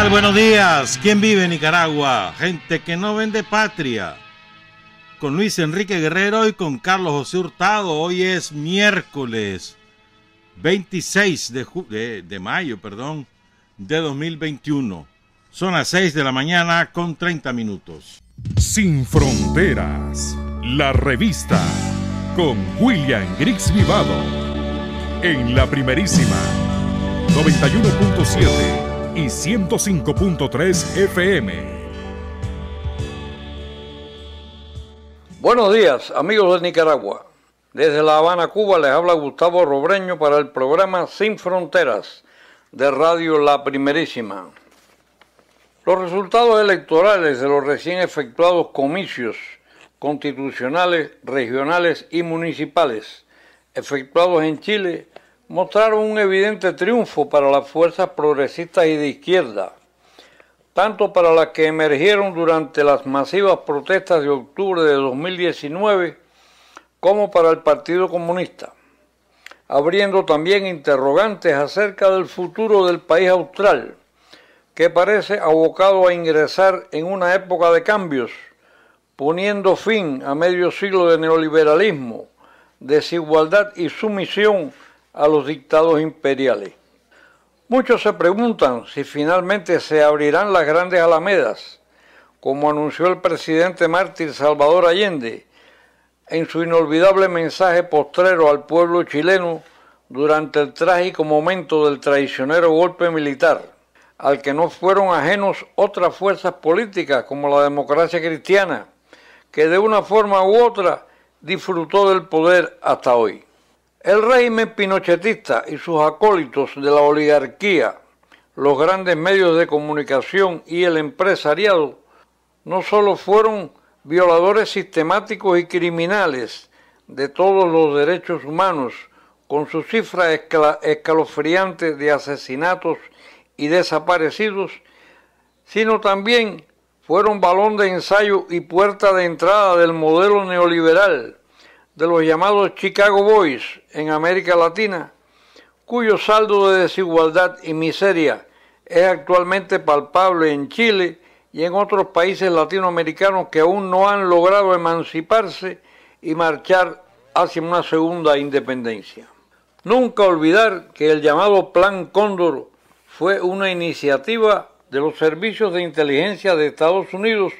tal? Buenos días. ¿Quién vive en Nicaragua? Gente que no vende patria. Con Luis Enrique Guerrero y con Carlos José Hurtado. Hoy es miércoles 26 de mayo, de 2021. Son las 6 de la mañana con 30 minutos. Sin Fronteras, la revista con William Griggs Vivado. En la primerísima 91.7 y 105.3 FM. Buenos días, amigos de Nicaragua. Desde La Habana, Cuba, les habla Gustavo Robreño para el programa Sin Fronteras de Radio La Primerísima. Los resultados electorales de los recién efectuados comicios constitucionales, regionales y municipales efectuados en Chile mostraron un evidente triunfo para las fuerzas progresistas y de izquierda, tanto para las que emergieron durante las masivas protestas de octubre de 2019 como para el Partido Comunista, abriendo también interrogantes acerca del futuro del país austral, que parece abocado a ingresar en una época de cambios, poniendo fin a medio siglo de neoliberalismo, desigualdad y sumisión a los dictados imperiales. Muchos se preguntan si finalmente se abrirán las grandes alamedas, como anunció el presidente mártir Salvador Allende en su inolvidable mensaje postrero al pueblo chileno durante el trágico momento del traicionero golpe militar, al que no fueron ajenos otras fuerzas políticas como la democracia cristiana, que de una forma u otra disfrutó del poder hasta hoy. El régimen pinochetista y sus acólitos de la oligarquía, los grandes medios de comunicación y el empresariado no solo fueron violadores sistemáticos y criminales de todos los derechos humanos, con sus cifras escalofriantes de asesinatos y desaparecidos, sino también fueron balón de ensayo y puerta de entrada del modelo neoliberal de los llamados Chicago Boys en América Latina, cuyo saldo de desigualdad y miseria es actualmente palpable en Chile y en otros países latinoamericanos que aún no han logrado emanciparse y marchar hacia una segunda independencia. Nunca olvidar que el llamado Plan Cóndor fue una iniciativa de los servicios de inteligencia de Estados Unidos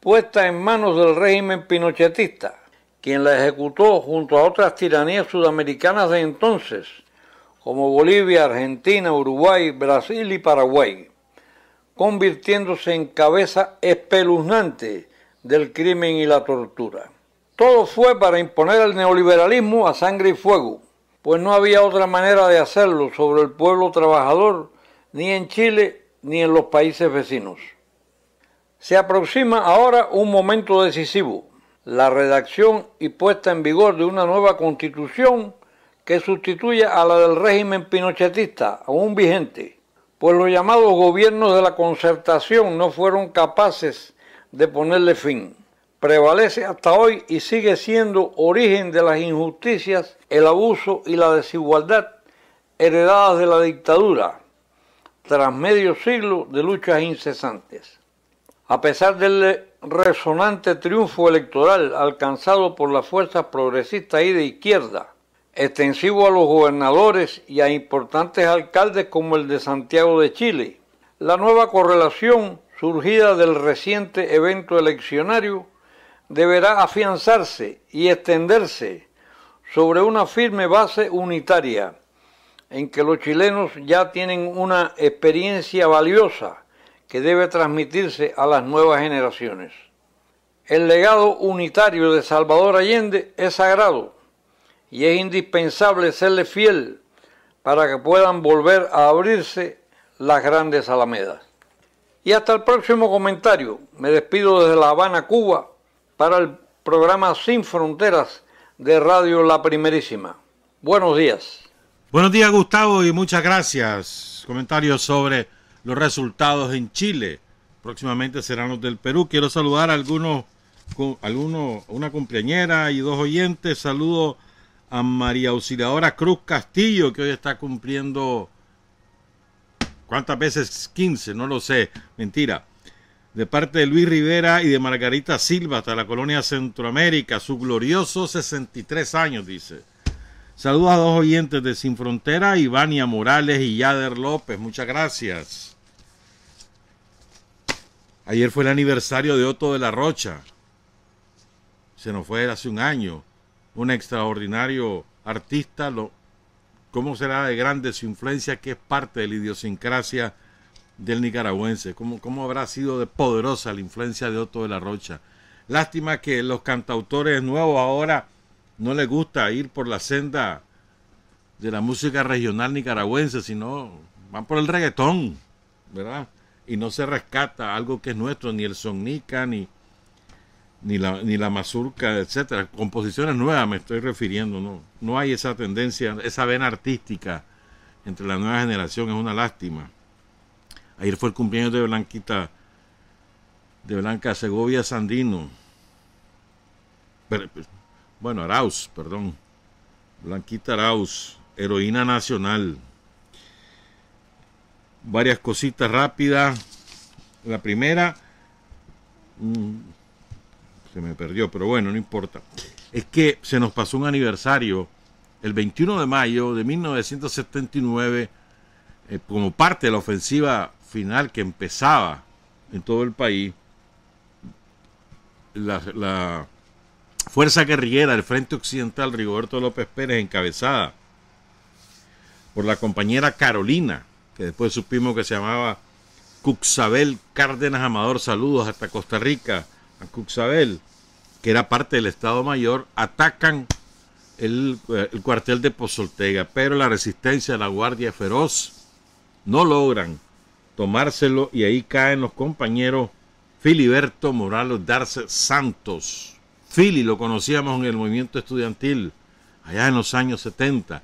puesta en manos del régimen pinochetista, quien la ejecutó junto a otras tiranías sudamericanas de entonces, como Bolivia, Argentina, Uruguay, Brasil y Paraguay, convirtiéndose en cabeza espeluznante del crimen y la tortura. Todo fue para imponer el neoliberalismo a sangre y fuego, pues no había otra manera de hacerlo sobre el pueblo trabajador, ni en Chile ni en los países vecinos. Se aproxima ahora un momento decisivo: la redacción y puesta en vigor de una nueva constitución que sustituya a la del régimen pinochetista, aún vigente, pues los llamados gobiernos de la concertación no fueron capaces de ponerle fin. Prevalece hasta hoy y sigue siendo origen de las injusticias, el abuso y la desigualdad heredadas de la dictadura, tras medio siglo de luchas incesantes. A pesar del resonante triunfo electoral alcanzado por las fuerzas progresistas y de izquierda, extensivo a los gobernadores y a importantes alcaldes como el de Santiago de Chile, la nueva correlación surgida del reciente evento eleccionario deberá afianzarse y extenderse sobre una firme base unitaria, en que los chilenos ya tienen una experiencia valiosa que debe transmitirse a las nuevas generaciones. El legado unitario de Salvador Allende es sagrado y es indispensable serle fiel para que puedan volver a abrirse las grandes alamedas. Y hasta el próximo comentario. Me despido desde La Habana, Cuba, para el programa Sin Fronteras de Radio La Primerísima. Buenos días. Buenos días, Gustavo, y muchas gracias. Comentarios sobre los resultados en Chile. Próximamente serán los del Perú. Quiero saludar a una cumpleañera y dos oyentes. Saludo a María Auxiliadora Cruz Castillo, que hoy está cumpliendo ¿Cuántas veces? 15, no lo sé. Mentira. De parte de Luis Rivera y de Margarita Silva hasta la colonia Centroamérica, su glorioso 63 años, dice. Saludos a dos oyentes de Sin Frontera, Ivania Morales y Yader López. Muchas gracias. Ayer fue el aniversario de Otto de la Rocha. Se nos fue hace un año. Un extraordinario artista. ¿Cómo será de grande su influencia, que es parte de la idiosincrasia del nicaragüense? ¿Cómo habrá sido de poderosa la influencia de Otto de la Rocha? Lástima que los cantautores nuevos ahora no les gusta ir por la senda de la música regional nicaragüense, sino van por el reggaetón, ¿verdad? Y no se rescata algo que es nuestro, ni el sonica, ni la mazurca, etcétera. Composiciones nuevas me estoy refiriendo, no hay esa tendencia, esa vena artística entre la nueva generación. Es una lástima. Ayer fue el cumpleaños de Blanca Segovia Sandino. Arauz, perdón. Blanquita Arauz, heroína nacional. Varias cositas rápidas. La primera, se me perdió, pero bueno, no importa. Es que se nos pasó un aniversario, el 21 de mayo de 1979, como parte de la ofensiva final que empezaba en todo el país. La fuerza guerrillera del Frente Occidental, Rigoberto López Pérez, encabezada por la compañera Carolina, que después supimos que se llamaba Cuxabel Cárdenas Amador. Saludos hasta Costa Rica a Cuxabel, que era parte del Estado Mayor. Atacan el cuartel de Pozoltega, pero la resistencia de la Guardia Feroz no logran tomárselo, y ahí caen los compañeros Filiberto Morales Darce Santos. Fili lo conocíamos en el movimiento estudiantil allá en los años 70,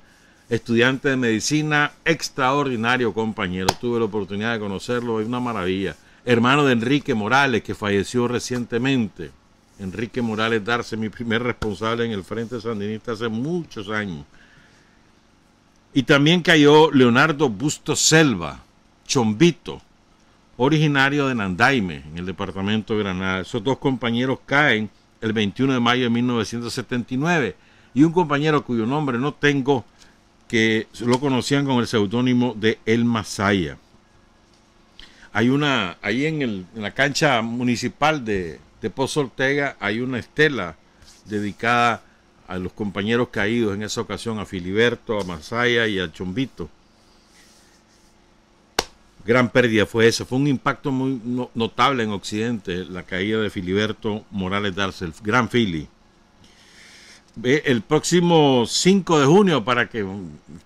estudiante de medicina, extraordinario compañero. Tuve la oportunidad de conocerlo, es una maravilla. Hermano de Enrique Morales, que falleció recientemente. Enrique Morales Darce, mi primer responsable en el Frente Sandinista hace muchos años. Y también cayó Leonardo Bustos Selva, Chombito, originario de Nandaime, en el departamento de Granada. Esos dos compañeros caen el 21 de mayo de 1979. Y un compañero cuyo nombre no tengo, que lo conocían con el seudónimo de El Masaya. Ahí en la cancha municipal de Pozo Ortega hay una estela dedicada a los compañeros caídos en esa ocasión, a Filiberto, a Masaya y a Chombito. Gran pérdida fue esa, fue un impacto muy notable en Occidente, la caída de Filiberto Morales Darce, el gran Fili. El próximo 5 de junio,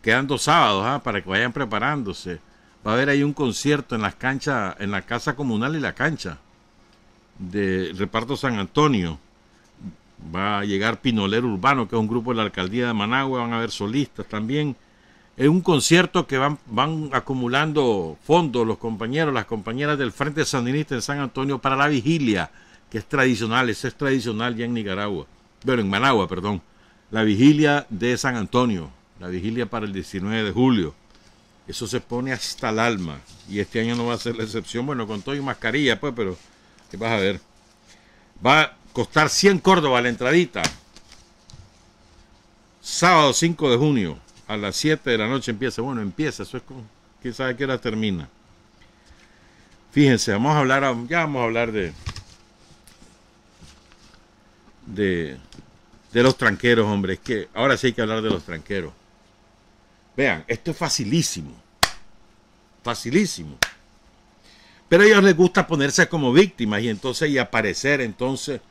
quedan 2 sábados, para que vayan preparándose, va a haber ahí un concierto en las canchas, en la Casa Comunal y la cancha de Reparto San Antonio. Va a llegar Pinolero Urbano, que es un grupo de la alcaldía de Managua, van a haber solistas también. Es un concierto que van acumulando fondos los compañeros, las compañeras del Frente Sandinista en San Antonio para la vigilia, que es tradicional, eso es tradicional ya en Nicaragua. Bueno, en Managua, perdón. La vigilia de San Antonio, la vigilia para el 19 de julio. Eso se pone hasta el alma, y este año no va a ser la excepción. Bueno, con todo y mascarilla, pues, pero ¿qué vas a ver? Va a costar 100 Córdoba la entradita. Sábado 5 de junio. A las 7 de la noche empieza. Bueno, empieza, eso es como, quién sabe qué hora termina. Fíjense, vamos a hablar de los tranqueros, hombre. Es que ahora sí hay que hablar de los tranqueros. Vean, esto es facilísimo. Facilísimo. Pero a ellos les gusta ponerse como víctimas y aparecer entonces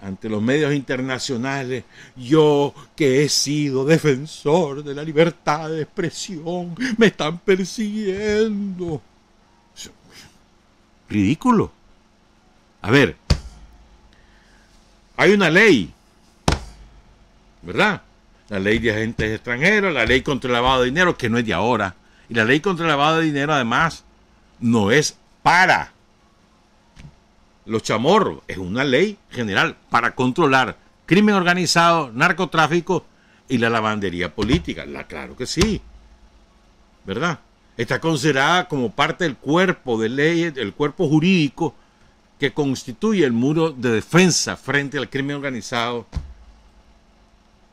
ante los medios internacionales. Yo, que he sido defensor de la libertad de expresión, me están persiguiendo. Ridículo. A ver, hay una ley, ¿verdad? La ley de agentes extranjeros, la ley contra el lavado de dinero, que no es de ahora. Y la ley contra el lavado de dinero, además, no es para los chamorros, es una ley general para controlar crimen organizado, narcotráfico y la lavandería política. Claro que sí, ¿verdad? Está considerada como parte del cuerpo de leyes, del cuerpo jurídico que constituye el muro de defensa frente al crimen organizado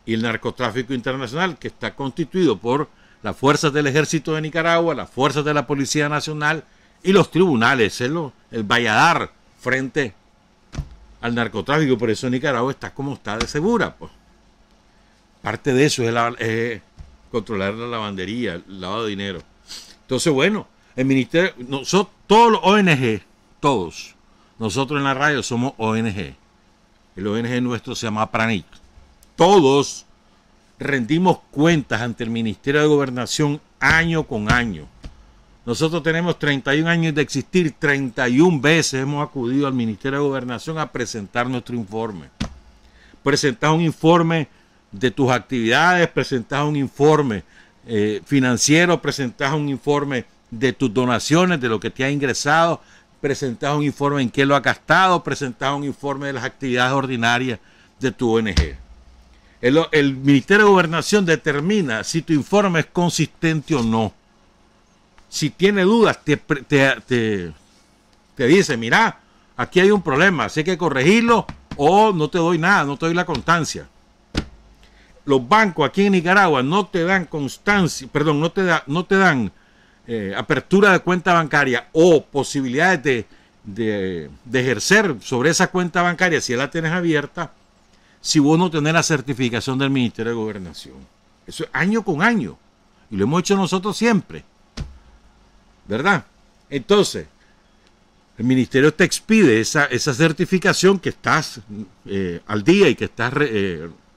y el narcotráfico internacional, que está constituido por las fuerzas del Ejército de Nicaragua, las fuerzas de la Policía Nacional y los tribunales, el valladar frente al narcotráfico. Por eso Nicaragua está como está de segura, pues. Parte de eso es controlar la lavandería, el lavado de dinero. Entonces, bueno, el ministerio, nosotros, todos los ONG, todos, nosotros en la radio somos ONG. El ONG nuestro se llama PRANIC. Todos rendimos cuentas ante el Ministerio de Gobernación año con año. Nosotros tenemos 31 años de existir, 31 veces hemos acudido al Ministerio de Gobernación a presentar nuestro informe. Presentar un informe de tus actividades, presentar un informe financiero, presentar un informe de tus donaciones, de lo que te ha ingresado, presentar un informe en qué lo ha gastado, presentar un informe de las actividades ordinarias de tu ONG. El Ministerio de Gobernación determina si tu informe es consistente o no. Si tiene dudas, te dice, mira, aquí hay un problema, así hay que corregirlo o no te doy nada, no te doy la constancia. Los bancos aquí en Nicaragua no te dan constancia, perdón, no te dan apertura de cuenta bancaria o posibilidades de ejercer sobre esa cuenta bancaria si la tienes abierta, si vos no tenés la certificación del Ministerio de Gobernación. Eso es año con año. Y lo hemos hecho nosotros siempre. ¿Verdad? Entonces, el ministerio te expide esa certificación que estás al día y que estás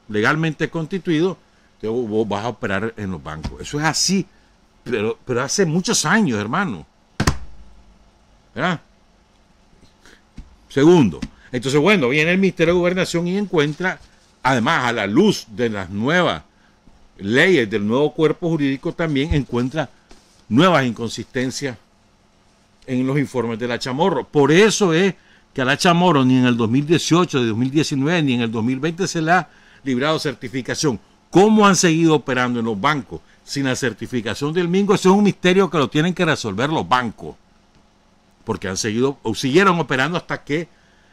legalmente constituido, vos vas a operar en los bancos. Eso es así, pero hace muchos años, hermano. ¿Verdad? Segundo, entonces, bueno, viene el Ministerio de Gobernación y encuentra, además, a la luz de las nuevas leyes, del nuevo cuerpo jurídico, también encuentra nuevas inconsistencias en los informes de la Chamorro. Por eso es que a la Chamorro ni en el 2018, 2019, ni en el 2020 se le ha librado certificación. ¿Cómo han seguido operando en los bancos sin la certificación del MINGO? Eso es un misterio que lo tienen que resolver los bancos. Porque han seguido o siguieron operando hasta que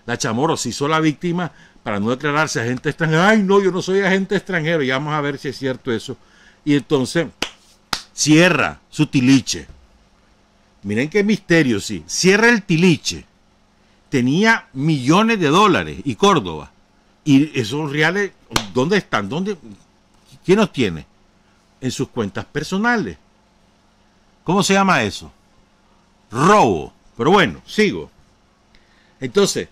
la Chamorro se hizo la víctima para no declararse agente extranjero. Ay, no, yo no soy agente extranjero. Y vamos a ver si es cierto eso. Y entonces cierra su tiliche. Miren qué misterio, sí. Cierra el tiliche. Tenía millones de dólares y Córdoba. Y esos reales, ¿dónde están? ¿Quién los tiene? En sus cuentas personales. ¿Cómo se llama eso? Robo. Pero bueno, sigo. Entonces,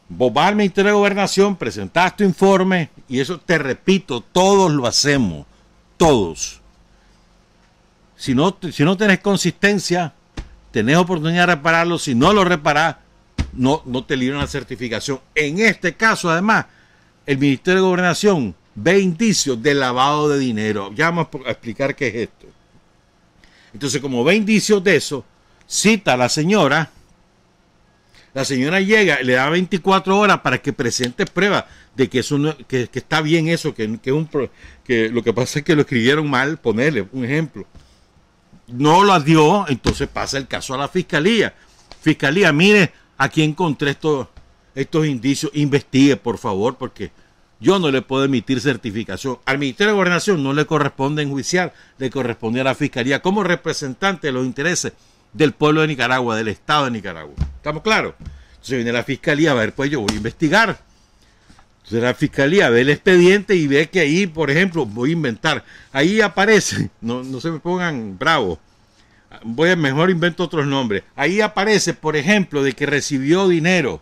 vos vas al Ministerio de Gobernación, presentás tu informe y eso, te repito, todos lo hacemos. Todos. Si no tenés consistencia, tenés oportunidad de repararlo. Si no lo reparás, no te libran la certificación. En este caso, además, el Ministerio de Gobernación ve indicios de lavado de dinero. Ya vamos a explicar qué es esto. Entonces, como ve indicios de eso, cita a la señora. La señora llega, le da 24 horas para que presente pruebas de que eso no, que está bien eso, que lo que pasa es que lo escribieron mal, ponerle un ejemplo. No lo dio, entonces pasa el caso a la fiscalía. Fiscalía, mire, aquí encontré estos indicios, investigue por favor, porque yo no le puedo emitir certificación. Al Ministerio de Gobernación no le corresponde enjuiciar, le corresponde a la fiscalía como representante de los intereses del pueblo de Nicaragua, del Estado de Nicaragua. ¿Estamos claros? Entonces viene la fiscalía, a ver, pues yo voy a investigar. Entonces la fiscalía ve el expediente y ve que ahí, por ejemplo, voy a inventar, ahí aparece, no se me pongan bravos, mejor invento otros nombres. Ahí aparece, por ejemplo, de que recibió dinero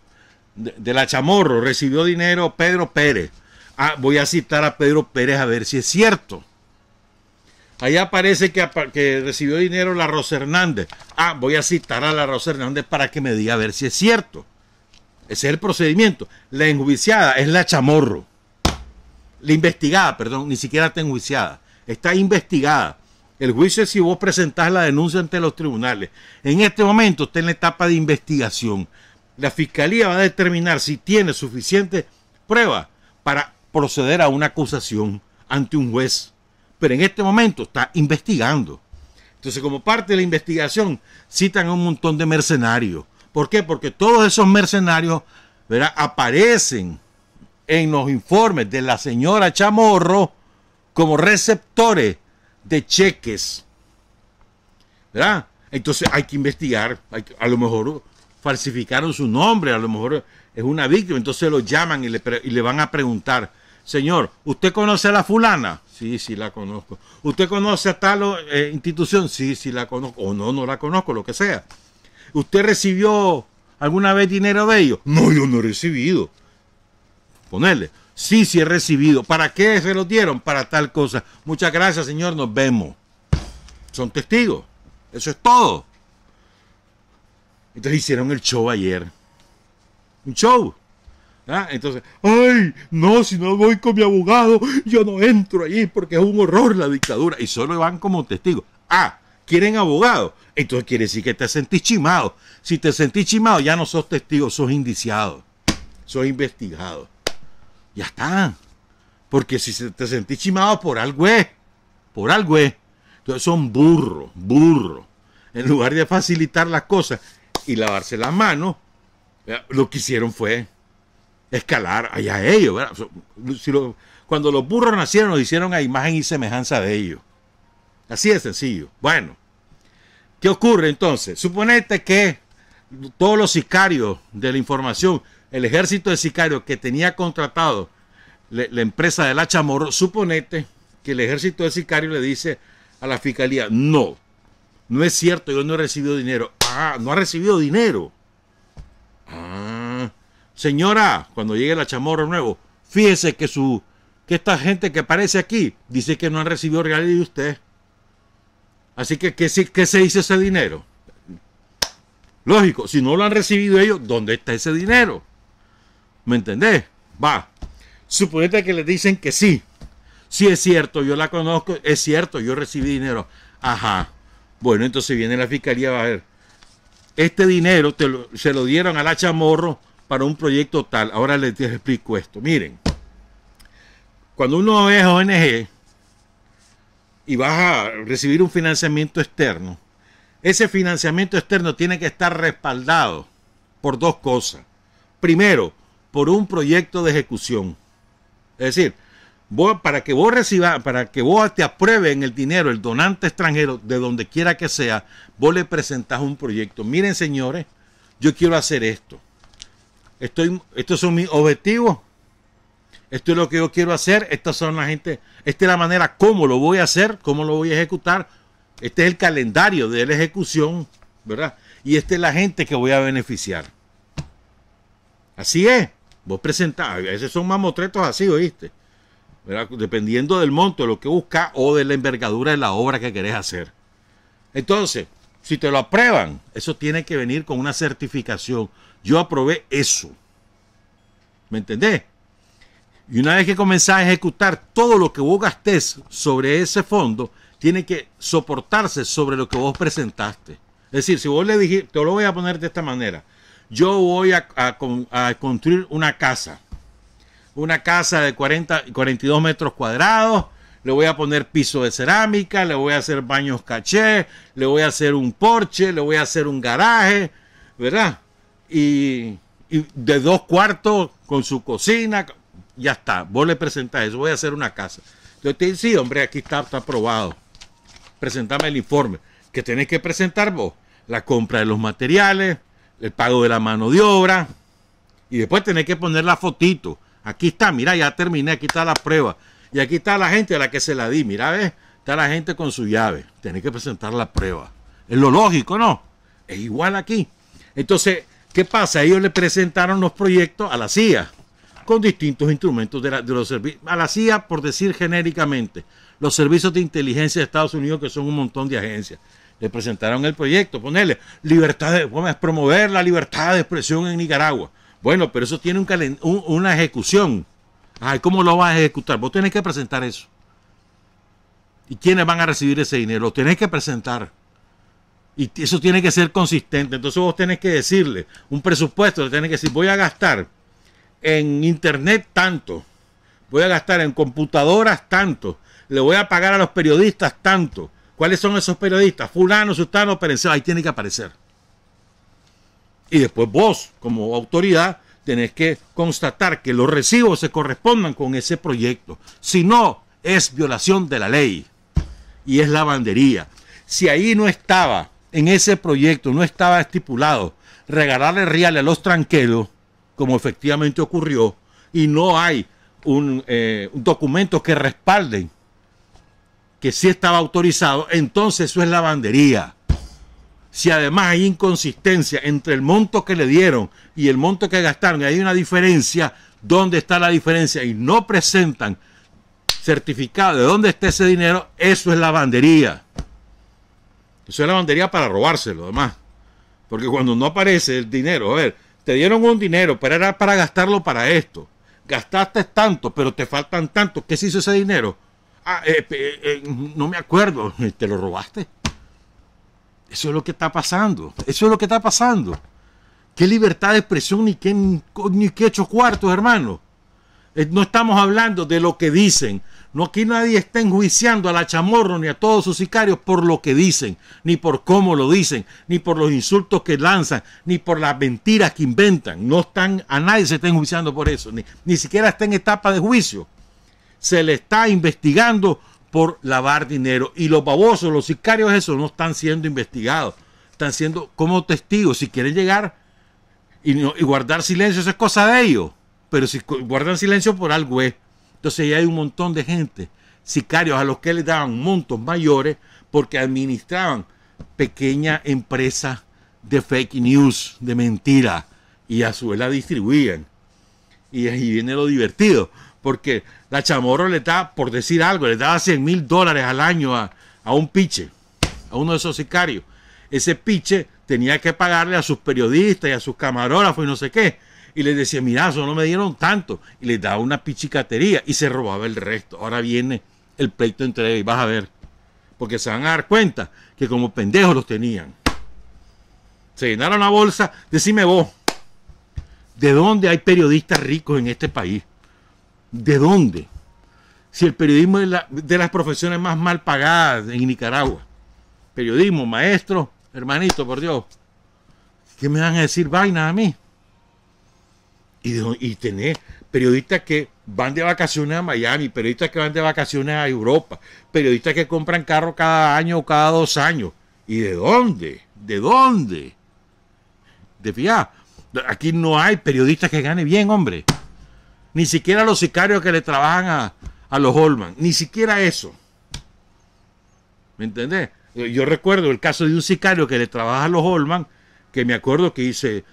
de la Chamorro, recibió dinero Pedro Pérez. Voy a citar a Pedro Pérez a ver si es cierto. Ahí aparece que recibió dinero la Rosa Hernández. Voy a citar a la Rosa Hernández para que me diga a ver si es cierto. Ese es el procedimiento. La enjuiciada es la Chamorro. La investigada, perdón, ni siquiera está enjuiciada. Está investigada. El juicio es si vos presentás la denuncia ante los tribunales. En este momento está en la etapa de investigación. La fiscalía va a determinar si tiene suficiente prueba para proceder a una acusación ante un juez. Pero en este momento está investigando. Entonces, como parte de la investigación, citan a un montón de mercenarios. ¿Por qué? Porque todos esos mercenarios, ¿verdad?, aparecen en los informes de la señora Chamorro como receptores de cheques, ¿verdad? Entonces hay que investigar. A lo mejor falsificaron su nombre, a lo mejor es una víctima. Entonces lo llaman y le van a preguntar: señor, ¿usted conoce a la fulana? Sí, sí la conozco. ¿Usted conoce a tal institución? Sí, sí la conozco. O no, no la conozco, lo que sea. ¿Usted recibió alguna vez dinero de ellos? No, yo no he recibido. Ponerle: sí, sí he recibido. ¿Para qué se lo dieron? Para tal cosa. Muchas gracias, señor, nos vemos. Son testigos. Eso es todo. Entonces hicieron el show ayer. Un show. ¿Ah? Entonces, ay, no, si no voy con mi abogado, yo no entro allí porque es un horror la dictadura. Y solo van como testigos. Ah, ¿quieren abogado? Entonces quiere decir que te sentís chimado. Si te sentís chimado, ya no sos testigo, sos indiciado. Sos investigado. Ya está. Porque si te sentís chimado, por algo es. Por algo es. Entonces son burros. En lugar de facilitar las cosas y lavarse las manos, lo que hicieron fue escalar allá ellos, ¿verdad? Cuando los burros nacieron, los hicieron a imagen y semejanza de ellos. Así de sencillo. Bueno, ¿qué ocurre entonces? Suponete que todos los sicarios de la información, el ejército de sicarios que tenía contratado la empresa de la Chamorro, suponete que el ejército de sicarios le dice a la fiscalía: no, no es cierto, yo no he recibido dinero. Ah, no ha recibido dinero. Ah, señora, cuando llegue la Chamorro nuevo, fíjese que esta gente que aparece aquí dice que no han recibido reales de usted. Así que, ¿qué se dice ese dinero? Lógico, si no lo han recibido ellos, ¿dónde está ese dinero? ¿Me entendés? Va. Suponete que les dicen que sí. Sí es cierto, yo la conozco, es cierto, yo recibí dinero. Ajá. Bueno, entonces viene la fiscalía, va a ver. Este dinero se lo dieron a la Chamorro para un proyecto tal. Ahora les explico esto. Miren, cuando uno es ONG y vas a recibir un financiamiento externo, ese financiamiento externo tiene que estar respaldado por dos cosas. Primero, por un proyecto de ejecución. Es decir, para que vos te aprueben el dinero, el donante extranjero, de donde quiera que sea, vos le presentás un proyecto. Miren, señores, yo quiero hacer esto. Estos son mis objetivos. Esto es lo que yo quiero hacer. Esta es la manera cómo lo voy a hacer, cómo lo voy a ejecutar. Este es el calendario de la ejecución, ¿verdad? Y esta es la gente que voy a beneficiar. Así es. Vos presentás. A veces son mamotretos así, ¿oíste? ¿Verdad? Dependiendo del monto, de lo que buscas o de la envergadura de la obra que querés hacer. Entonces, si te lo aprueban, eso tiene que venir con una certificación. Yo aprobé eso. ¿Me entendés? Y una vez que comenzás a ejecutar, todo lo que vos gastés sobre ese fondo tiene que soportarse sobre lo que vos presentaste. Es decir, si vos le dijiste, te lo voy a poner de esta manera: yo voy a construir una casa de 42 metros cuadrados, le voy a poner piso de cerámica, le voy a hacer baños caché, le voy a hacer un porche, le voy a hacer un garaje, ¿verdad? Y de 2 cuartos con su cocina, ya está, vos le presentás eso, voy a hacer una casa. Entonces te dice: sí, hombre, aquí está aprobado, presentame el informe. ¿Qué tenés que presentar vos? La compra de los materiales, el pago de la mano de obra, y después tenés que poner la fotito. Aquí está, mira, ya terminé, aquí está la prueba. Y aquí está la gente a la que se la di, mira, ¿ves? Está la gente con su llave. Tenés que presentar la prueba. Es lo lógico, ¿no? Es igual aquí. Entonces, ¿qué pasa? Ellos le presentaron los proyectos a la CIA con distintos instrumentos de los servicios. A la CIA, por decir genéricamente, los servicios de inteligencia de Estados Unidos, que son un montón de agencias. Le presentaron el proyecto, ponerle promover la libertad de expresión en Nicaragua. Bueno, pero eso tiene una ejecución. Ay, ¿cómo lo vas a ejecutar? Vos tenés que presentar eso. ¿Y quiénes van a recibir ese dinero? Lo tenés que presentar. Y eso tiene que ser consistente. Entonces vos tenés que decirle un presupuesto. Le tenés que decir: voy a gastar en internet tanto. Voy a gastar en computadoras tanto. Le voy a pagar a los periodistas tanto. ¿Cuáles son esos periodistas? Fulano, sultano, perencero, ahí tiene que aparecer. Y después vos, como autoridad, tenés que constatar que los recibos se correspondan con ese proyecto. Si no, es violación de la ley y es lavandería. Si ahí no estaba, en ese proyecto, no estaba estipulado regalarle reales a los tranqueros, como efectivamente ocurrió, y no hay un documento que respalden que sí estaba autorizado, entonces eso es lavandería. Si además hay inconsistencia entre el monto que le dieron y el monto que gastaron, y hay una diferencia, ¿dónde está la diferencia? Y no presentan certificado de dónde está ese dinero, eso es lavandería. Eso es lavandería para robárselo, además. Porque cuando no aparece el dinero, a ver, te dieron un dinero, pero era para gastarlo para esto. Gastaste tanto, pero te faltan tanto. ¿Qué se hizo ese dinero? No me acuerdo. ¿Te lo robaste? Eso es lo que está pasando. Eso es lo que está pasando. ¿Qué libertad de expresión ni qué 8 cuartos, hermano? No estamos hablando de lo que dicen. No, aquí nadie está enjuiciando a la Chamorro ni a todos sus sicarios por lo que dicen, ni por cómo lo dicen, ni por los insultos que lanzan, ni por las mentiras que inventan. No están, a nadie se está enjuiciando por eso, ni siquiera está en etapa de juicio. Se le está investigando por lavar dinero. Y los babosos, los sicarios, esos no están siendo investigados. Están siendo como testigos. Si quieren llegar y guardar silencio, eso es cosa de ellos. Pero si guardan silencio por algo es. Entonces ya hay un montón de gente, sicarios a los que les daban montos mayores porque administraban pequeñas empresas de fake news, de mentira, y a su vez la distribuían. Y ahí viene lo divertido, porque la Chamorro le da, por decir algo, le daba $100,000 al año a un piche, a uno de esos sicarios. Ese piche tenía que pagarle a sus periodistas y a sus camarógrafos y no sé qué. Y les decía, mira, eso no me dieron tanto. Y les daba una pichicatería y se robaba el resto. Ahora viene el pleito entre ellos y vas a ver. Porque se van a dar cuenta que como pendejos los tenían. Se llenaron la bolsa. Decime vos, ¿de dónde hay periodistas ricos en este país? ¿De dónde? Si el periodismo es de las profesiones más mal pagadas en Nicaragua. Periodismo, maestro, hermanito, por Dios. ¿Qué me van a decir vainas a mí? Y tener periodistas que van de vacaciones a Miami, periodistas que van de vacaciones a Europa, periodistas que compran carro cada año o cada 2 años. ¿Y de dónde? ¿De dónde? De fiar. Aquí no hay periodistas que ganen bien, hombre. Ni siquiera los sicarios que le trabajan a los Holman. Ni siquiera eso. ¿Me entendés? Yo recuerdo el caso de un sicario que le trabaja a los Holman, que me acuerdo que hice...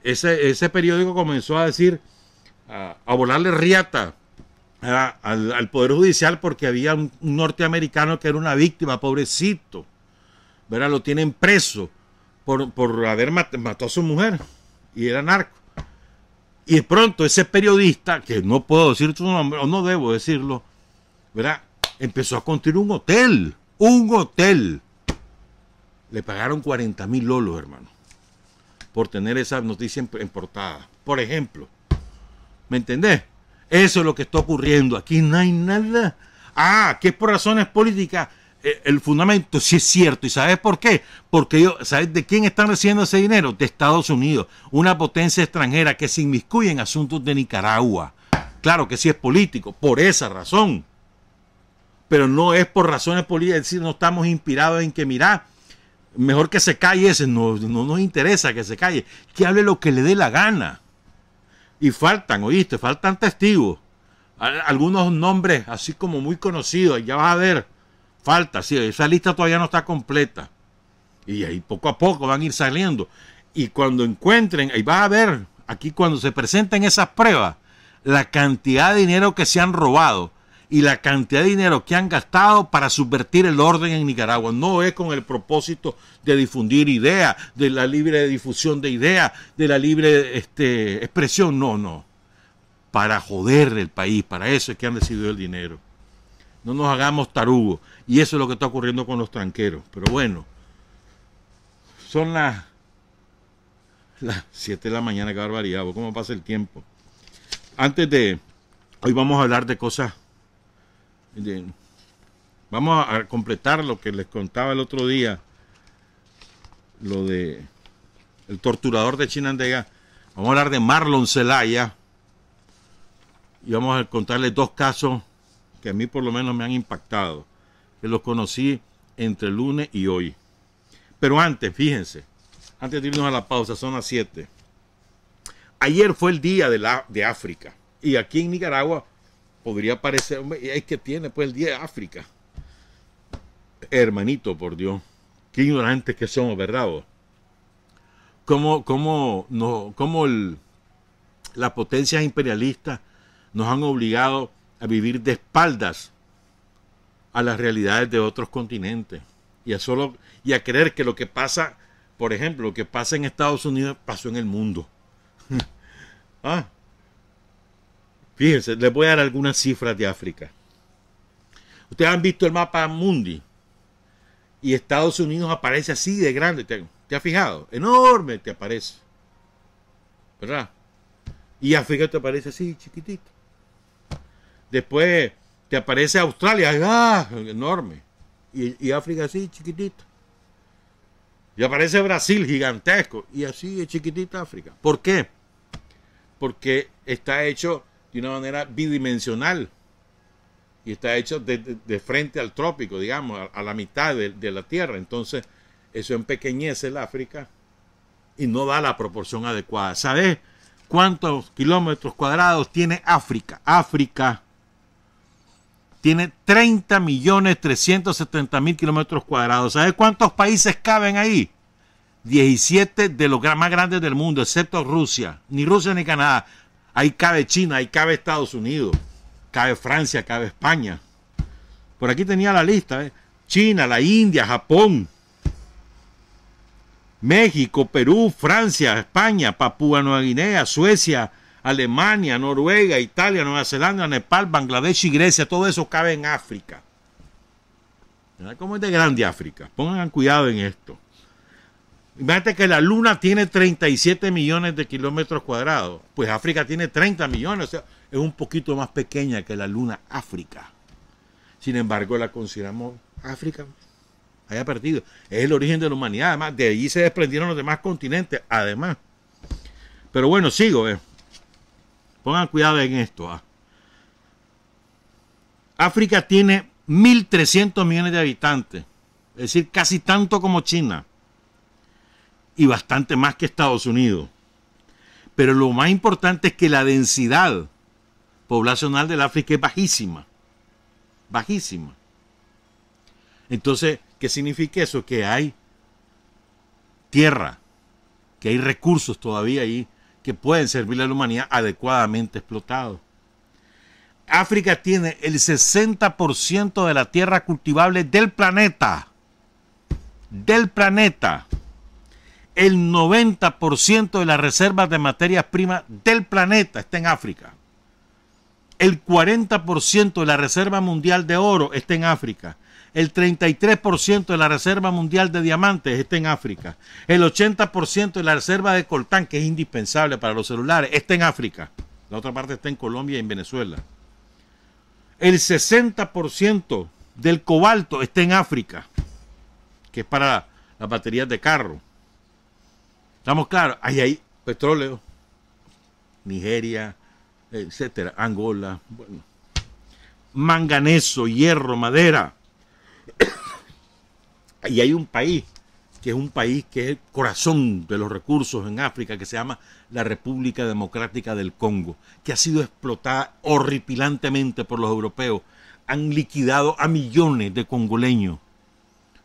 ese periódico comenzó a decir, a volarle riata al Poder Judicial porque había un norteamericano que era una víctima, pobrecito, ¿verdad? Lo tienen preso por haber matado a su mujer y era narco. Y de pronto ese periodista, que no puedo decir su nombre, o no debo decirlo, ¿verdad? Empezó a construir un hotel. Le pagaron 40,000 lolos, hermano, por tener esa noticia en portada, por ejemplo. ¿Me entendés? Eso es lo que está ocurriendo. Aquí no hay nada. Que es por razones políticas. El fundamento sí es cierto. ¿Y sabes por qué? Porque ¿sabes de quién están recibiendo ese dinero? De Estados Unidos, una potencia extranjera que se inmiscuye en asuntos de Nicaragua. Claro que sí es político, por esa razón. Pero no es por razones políticas, es decir, no estamos inspirados en que, mirá, mejor que se calle ese, no nos interesa que se calle, que hable lo que le dé la gana. Y faltan, oíste, faltan testigos. Algunos nombres así como muy conocidos, ya vas a ver, falta, sí, esa lista todavía no está completa. Y ahí poco a poco van a ir saliendo. Y cuando encuentren, ahí vas a ver, aquí cuando se presenten esas pruebas, la cantidad de dinero que se han robado y la cantidad de dinero que han gastado para subvertir el orden en Nicaragua. No es con el propósito de difundir ideas, de la libre difusión de ideas, de la libre expresión. No. Para joder el país, para eso es que han recibido el dinero. No nos hagamos tarugos. Y eso es lo que está ocurriendo con los tranqueros. Pero bueno, son las 7 de la mañana, qué barbaridad. ¿Cómo pasa el tiempo? Hoy vamos a hablar de cosas... Vamos a completar lo que les contaba el otro día, lo de el torturador de Chinandega. Vamos a hablar de Marlon Zelaya y vamos a contarles dos casos que a mí por lo menos me han impactado, que los conocí entre el lunes y hoy. Pero antes, fíjense, antes de irnos a la pausa, son las 7. Ayer fue el día de África y aquí en Nicaragua podría parecer, es que tiene pues el día de África. Hermanito, por Dios, qué ignorantes que somos, ¿verdad vos? ¿Cómo las potencias imperialistas nos han obligado a vivir de espaldas a las realidades de otros continentes y a creer que lo que pasa, por ejemplo, lo que pasa en Estados Unidos pasó en el mundo? ¿Ah? Fíjense, les voy a dar algunas cifras de África. Ustedes han visto el mapa mundi y Estados Unidos aparece así de grande. ¿Te has fijado? Enorme te aparece, ¿verdad? Y África te aparece así, chiquitito. Después te aparece Australia, ¡ah! Enorme. Y África así, chiquitito. Y aparece Brasil, gigantesco. Y así es chiquitita África. ¿Por qué? Porque está hecho de una manera bidimensional. Y está hecho de frente al trópico, digamos, a la mitad de la Tierra. Entonces, eso empequeñece el África y no da la proporción adecuada. ¿Sabes cuántos kilómetros cuadrados tiene África? África tiene 30.370.000 kilómetros cuadrados. ¿Sabes cuántos países caben ahí? 17 de los más grandes del mundo, excepto Rusia. Ni Rusia ni Canadá. Ahí cabe China, ahí cabe Estados Unidos, cabe Francia, cabe España. Por aquí tenía la lista, ¿eh? China, la India, Japón, México, Perú, Francia, España, Papúa Nueva Guinea, Suecia, Alemania, Noruega, Italia, Nueva Zelanda, Nepal, Bangladesh y Grecia. Todo eso cabe en África. ¿Verdad? ¿Cómo es de grande África? Pongan cuidado en esto. Imagínate que la Luna tiene 37 millones de kilómetros cuadrados. Pues África tiene 30 millones. O sea, es un poquito más pequeña que la Luna África. Sin embargo, la consideramos África. Haya perdido. Es el origen de la humanidad. Además, de allí se desprendieron los demás continentes. Además. Pero bueno, sigo. Pongan cuidado en esto. África tiene 1.300 millones de habitantes. Es decir, casi tanto como China. Y bastante más que Estados Unidos. Pero lo más importante es que la densidad poblacional del África es bajísima. Bajísima. Entonces, ¿qué significa eso? Que hay tierra, que hay recursos todavía ahí que pueden servirle a la humanidad adecuadamente explotados. África tiene el 60% de la tierra cultivable del planeta. Del planeta. El 90% de las reservas de materias primas del planeta está en África. El 40% de la reserva mundial de oro está en África. El 33% de la reserva mundial de diamantes está en África. El 80% de la reserva de coltán, que es indispensable para los celulares, está en África. La otra parte está en Colombia y en Venezuela. El 60% del cobalto está en África, que es para las baterías de carro. ¿Estamos claros? Ahí hay petróleo, Nigeria, etcétera, Angola, bueno, manganeso, hierro, madera. Y hay un país que es el corazón de los recursos en África, que se llama la República Democrática del Congo, que ha sido explotada horripilantemente por los europeos. Han liquidado a millones de congoleños,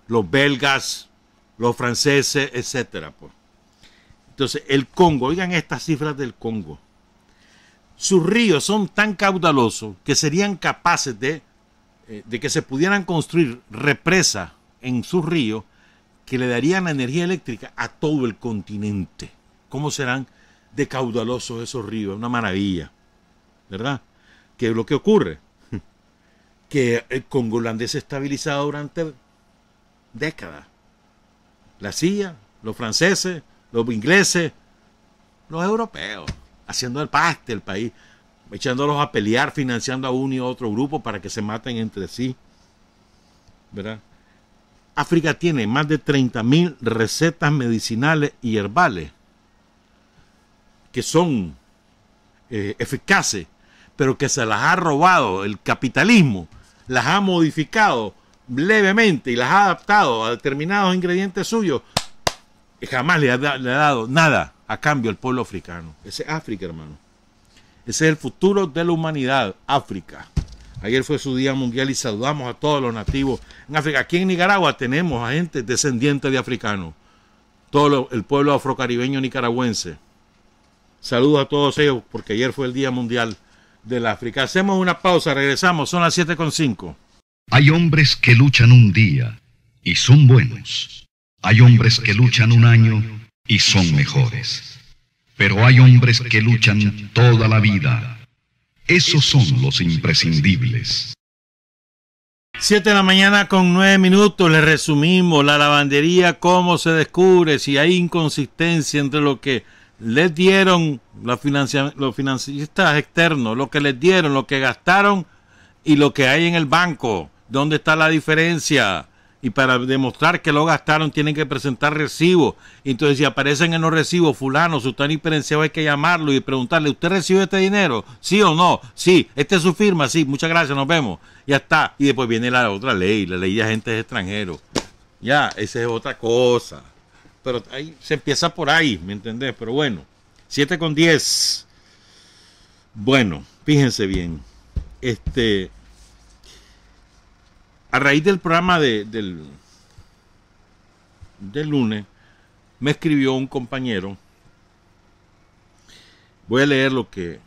los belgas, los franceses, etcétera, pues. Entonces, el Congo, oigan estas cifras del Congo. Sus ríos son tan caudalosos que serían capaces de que se pudieran construir represas en sus ríos que le darían energía eléctrica a todo el continente. ¿Cómo serán de caudalosos esos ríos? Una maravilla, ¿verdad? ¿Qué es lo que ocurre? Que el Congo lo han desestabilizado durante décadas. La CIA, los franceses, los ingleses, los europeos, haciendo el paste el país, echándolos a pelear, financiando a uno y a otro grupo para que se maten entre sí. ¿verdad? África tiene más de 30.000 recetas medicinales y herbales que son eficaces, pero que se las ha robado el capitalismo, las ha modificado levemente y las ha adaptado a determinados ingredientes suyos, y jamás le ha dado nada a cambio al pueblo africano. Ese es África, hermano. Ese es el futuro de la humanidad, África. Ayer fue su Día Mundial y saludamos a todos los nativos en África. Aquí en Nicaragua tenemos a gente descendiente de africanos, todo el pueblo afrocaribeño nicaragüense. Saludos a todos ellos porque ayer fue el Día Mundial del África. Hacemos una pausa, regresamos, son las 7:05. Hay hombres que luchan un día y son buenos. Hay hombres que luchan un año y son mejores. Pero hay hombres que luchan toda la vida. Esos son los imprescindibles. 7:09 les resumimos la lavandería, cómo se descubre si hay inconsistencia entre lo que les dieron los financistas externos, lo que les dieron, lo que gastaron y lo que hay en el banco. ¿Dónde está la diferencia? Y para demostrar que lo gastaron tienen que presentar recibos. Entonces si aparecen en los recibos fulano, sultán y perenciado, hay que llamarlo y preguntarle, ¿usted recibe este dinero? ¿Sí o no? Sí. ¿Esta es su firma? Sí. Muchas gracias, nos vemos. Ya está. Y después viene la otra ley, la ley de agentes extranjeros. Ya, esa es otra cosa. Pero ahí se empieza por ahí, ¿me entendés? Pero bueno, 7:10. Bueno, fíjense bien. A raíz del programa del lunes, me escribió un compañero. Voy a leer lo que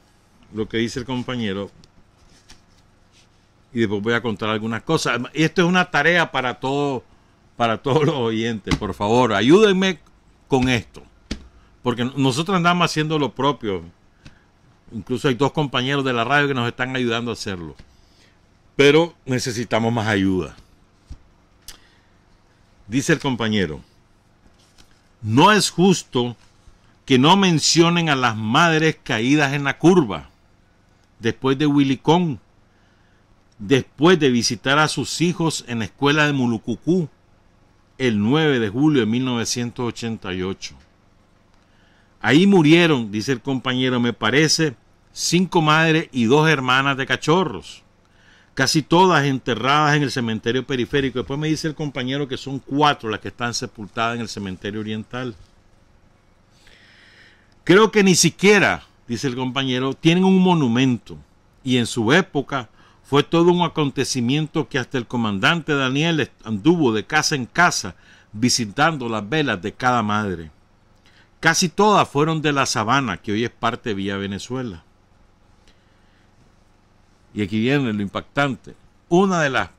dice el compañero y después voy a contar algunas cosas. Y esto es una tarea para todos los oyentes. Por favor, ayúdenme con esto, porque nosotros andamos haciendo lo propio. Incluso hay 2 compañeros de la radio que nos están ayudando a hacerlo. Pero necesitamos más ayuda. Dice el compañero, no es justo que no mencionen a las madres caídas en la curva, después de Wilicón, después de visitar a sus hijos en la escuela de Mulucucú, el 9 de julio de 1988. Ahí murieron, dice el compañero, me parece, 5 madres y 2 hermanas de cachorros. Casi todas enterradas en el cementerio periférico. Después me dice el compañero que son 4 las que están sepultadas en el cementerio oriental. Creo que ni siquiera, dice el compañero, tienen un monumento. Y en su época fue todo un acontecimiento que hasta el comandante Daniel anduvo de casa en casa visitando las velas de cada madre. Casi todas fueron de La Sabana, que hoy es parte de Villa Venezuela. Y aquí viene lo impactante. Una de las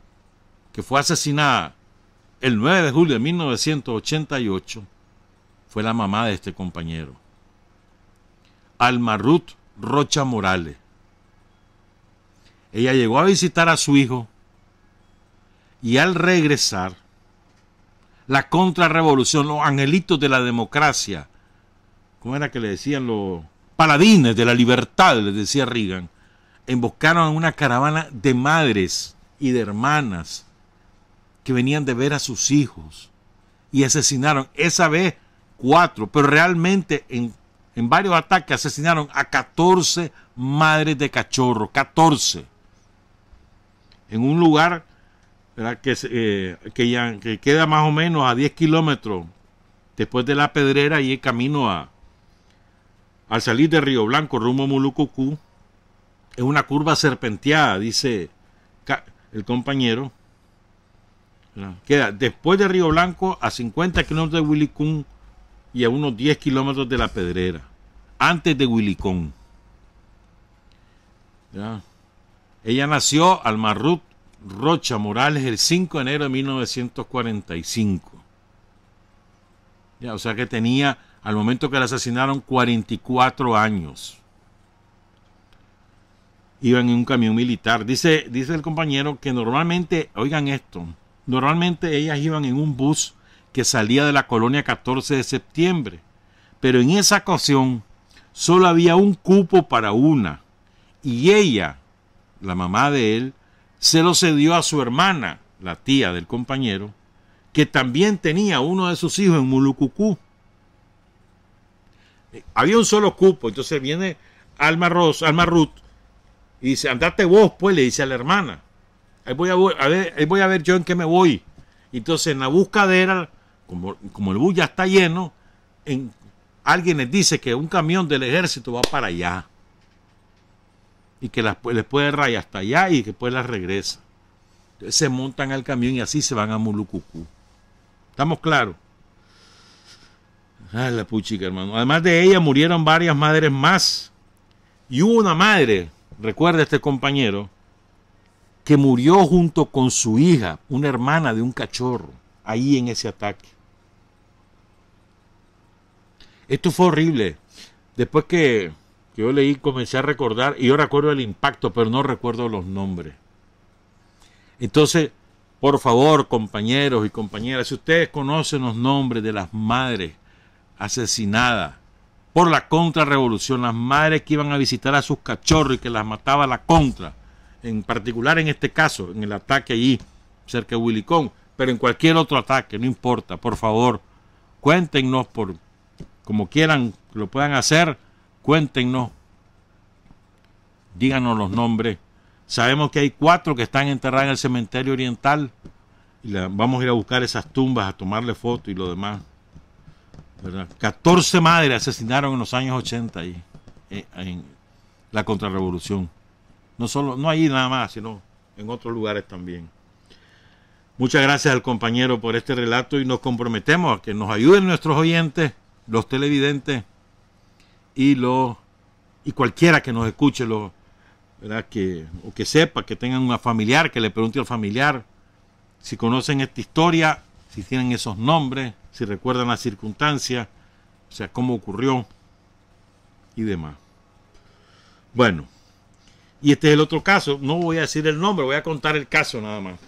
que fue asesinada el 9 de julio de 1988 fue la mamá de este compañero, Alma Ruth Rocha Morales. Ella llegó a visitar a su hijo y al regresar, la contrarrevolución, los angelitos de la democracia, ¿cómo era que le decían? Los paladines de la libertad, les decía Reagan, emboscaron a una caravana de madres y de hermanas que venían de ver a sus hijos y asesinaron, esa vez 4, pero realmente en varios ataques asesinaron a 14 madres de cachorro, 14, en un lugar, ¿verdad?, que queda más o menos a 10 kilómetros después de La Pedrera y el camino al salir de Río Blanco rumbo a Mulucucú. Es una curva serpenteada, dice el compañero. Queda después de Río Blanco a 50 kilómetros de Wilicón y a unos 10 kilómetros de La Pedrera. Antes de Wilicón. Ella nació, Alma Ruth Rocha Morales, el 5 de enero de 1945. O sea que tenía, al momento que la asesinaron, 44 años. Iban en un camión militar. Dice el compañero que normalmente, oigan esto, normalmente ellas iban en un bus que salía de la colonia 14 de septiembre, pero en esa ocasión solo había un cupo para una, y ella, la mamá de él, se lo cedió a su hermana, la tía del compañero, que también tenía uno de sus hijos en Mulucucú. Había un solo cupo, entonces viene Alma Ruth, y dice, andate vos, pues, le dice a la hermana. Ahí voy a ver yo en qué me voy. Entonces, en la buscadera, como el bus ya está lleno, alguien les dice que un camión del ejército va para allá. Y que les puede rayar hasta allá y que después las regresa. Entonces se montan al camión y así se van a Mulucucú. ¿Estamos claros? Ah, la puchica, hermano. Además de ella murieron varias madres más. Y hubo una madre, recuerda este compañero, que murió junto con su hija, una hermana de un cachorro, ahí en ese ataque. Esto fue horrible. Después que yo leí, comencé a recordar, y yo recuerdo el impacto, pero no recuerdo los nombres. Entonces, por favor, compañeros y compañeras, si ustedes conocen los nombres de las madres asesinadas por la contrarrevolución, las madres que iban a visitar a sus cachorros y que las mataba la contra, en particular en este caso, en el ataque allí, cerca de Willicón, pero en cualquier otro ataque, no importa, por favor, cuéntenos como quieran, lo puedan hacer, cuéntenos, díganos los nombres. Sabemos que hay 4 que están enterradas en el cementerio oriental y vamos a ir a buscar esas tumbas, a tomarle fotos y lo demás, ¿verdad? 14 madres asesinaron en los años 80 ahí, en la contrarrevolución. No ahí nada más, sino en otros lugares también. Muchas gracias al compañero por este relato y nos comprometemos a que nos ayuden nuestros oyentes, los televidentes y cualquiera que nos escuche, ¿verdad? O que sepa, que tengan una familiar, que le pregunte al familiar si conocen esta historia, si tienen esos nombres, si recuerdan las circunstancias, o sea, cómo ocurrió y demás. Bueno, y este es el otro caso. No voy a decir el nombre, voy a contar el caso nada más.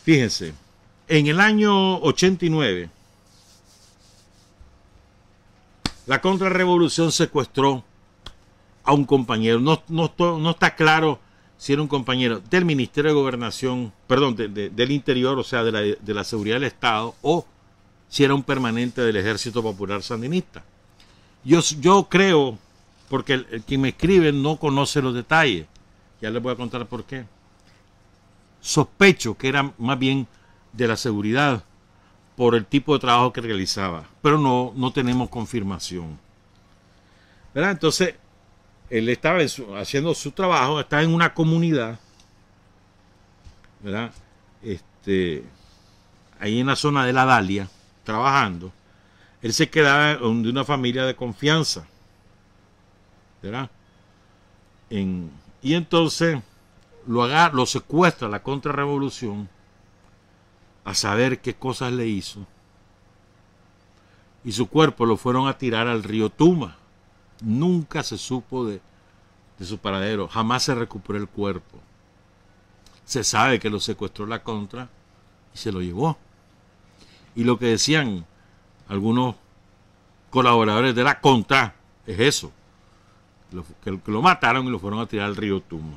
Fíjense, en el año 89, la contrarrevolución secuestró a un compañero. No está claro si era un compañero del Ministerio de Gobernación, perdón, del Interior, o sea, de la Seguridad del Estado, o si era un permanente del Ejército Popular Sandinista. Yo creo, porque el quien me escribe no conoce los detalles. Ya les voy a contar por qué. Sospecho que era más bien de la seguridad por el tipo de trabajo que realizaba, pero no tenemos confirmación, ¿verdad? Entonces, él estaba haciendo su trabajo, estaba en una comunidad, ¿verdad? Ahí en la zona de la Dalia, trabajando. Él se quedaba de una familia de confianza, ¿verdad? Y entonces lo secuestra la contrarrevolución, a saber qué cosas le hizo, y su cuerpo lo fueron a tirar al río Tuma. Nunca se supo de su paradero, jamás se recuperó el cuerpo. Se sabe que lo secuestró la contra y se lo llevó. Y lo que decían algunos colaboradores de la contra es eso, que lo mataron y lo fueron a tirar al río Tuma.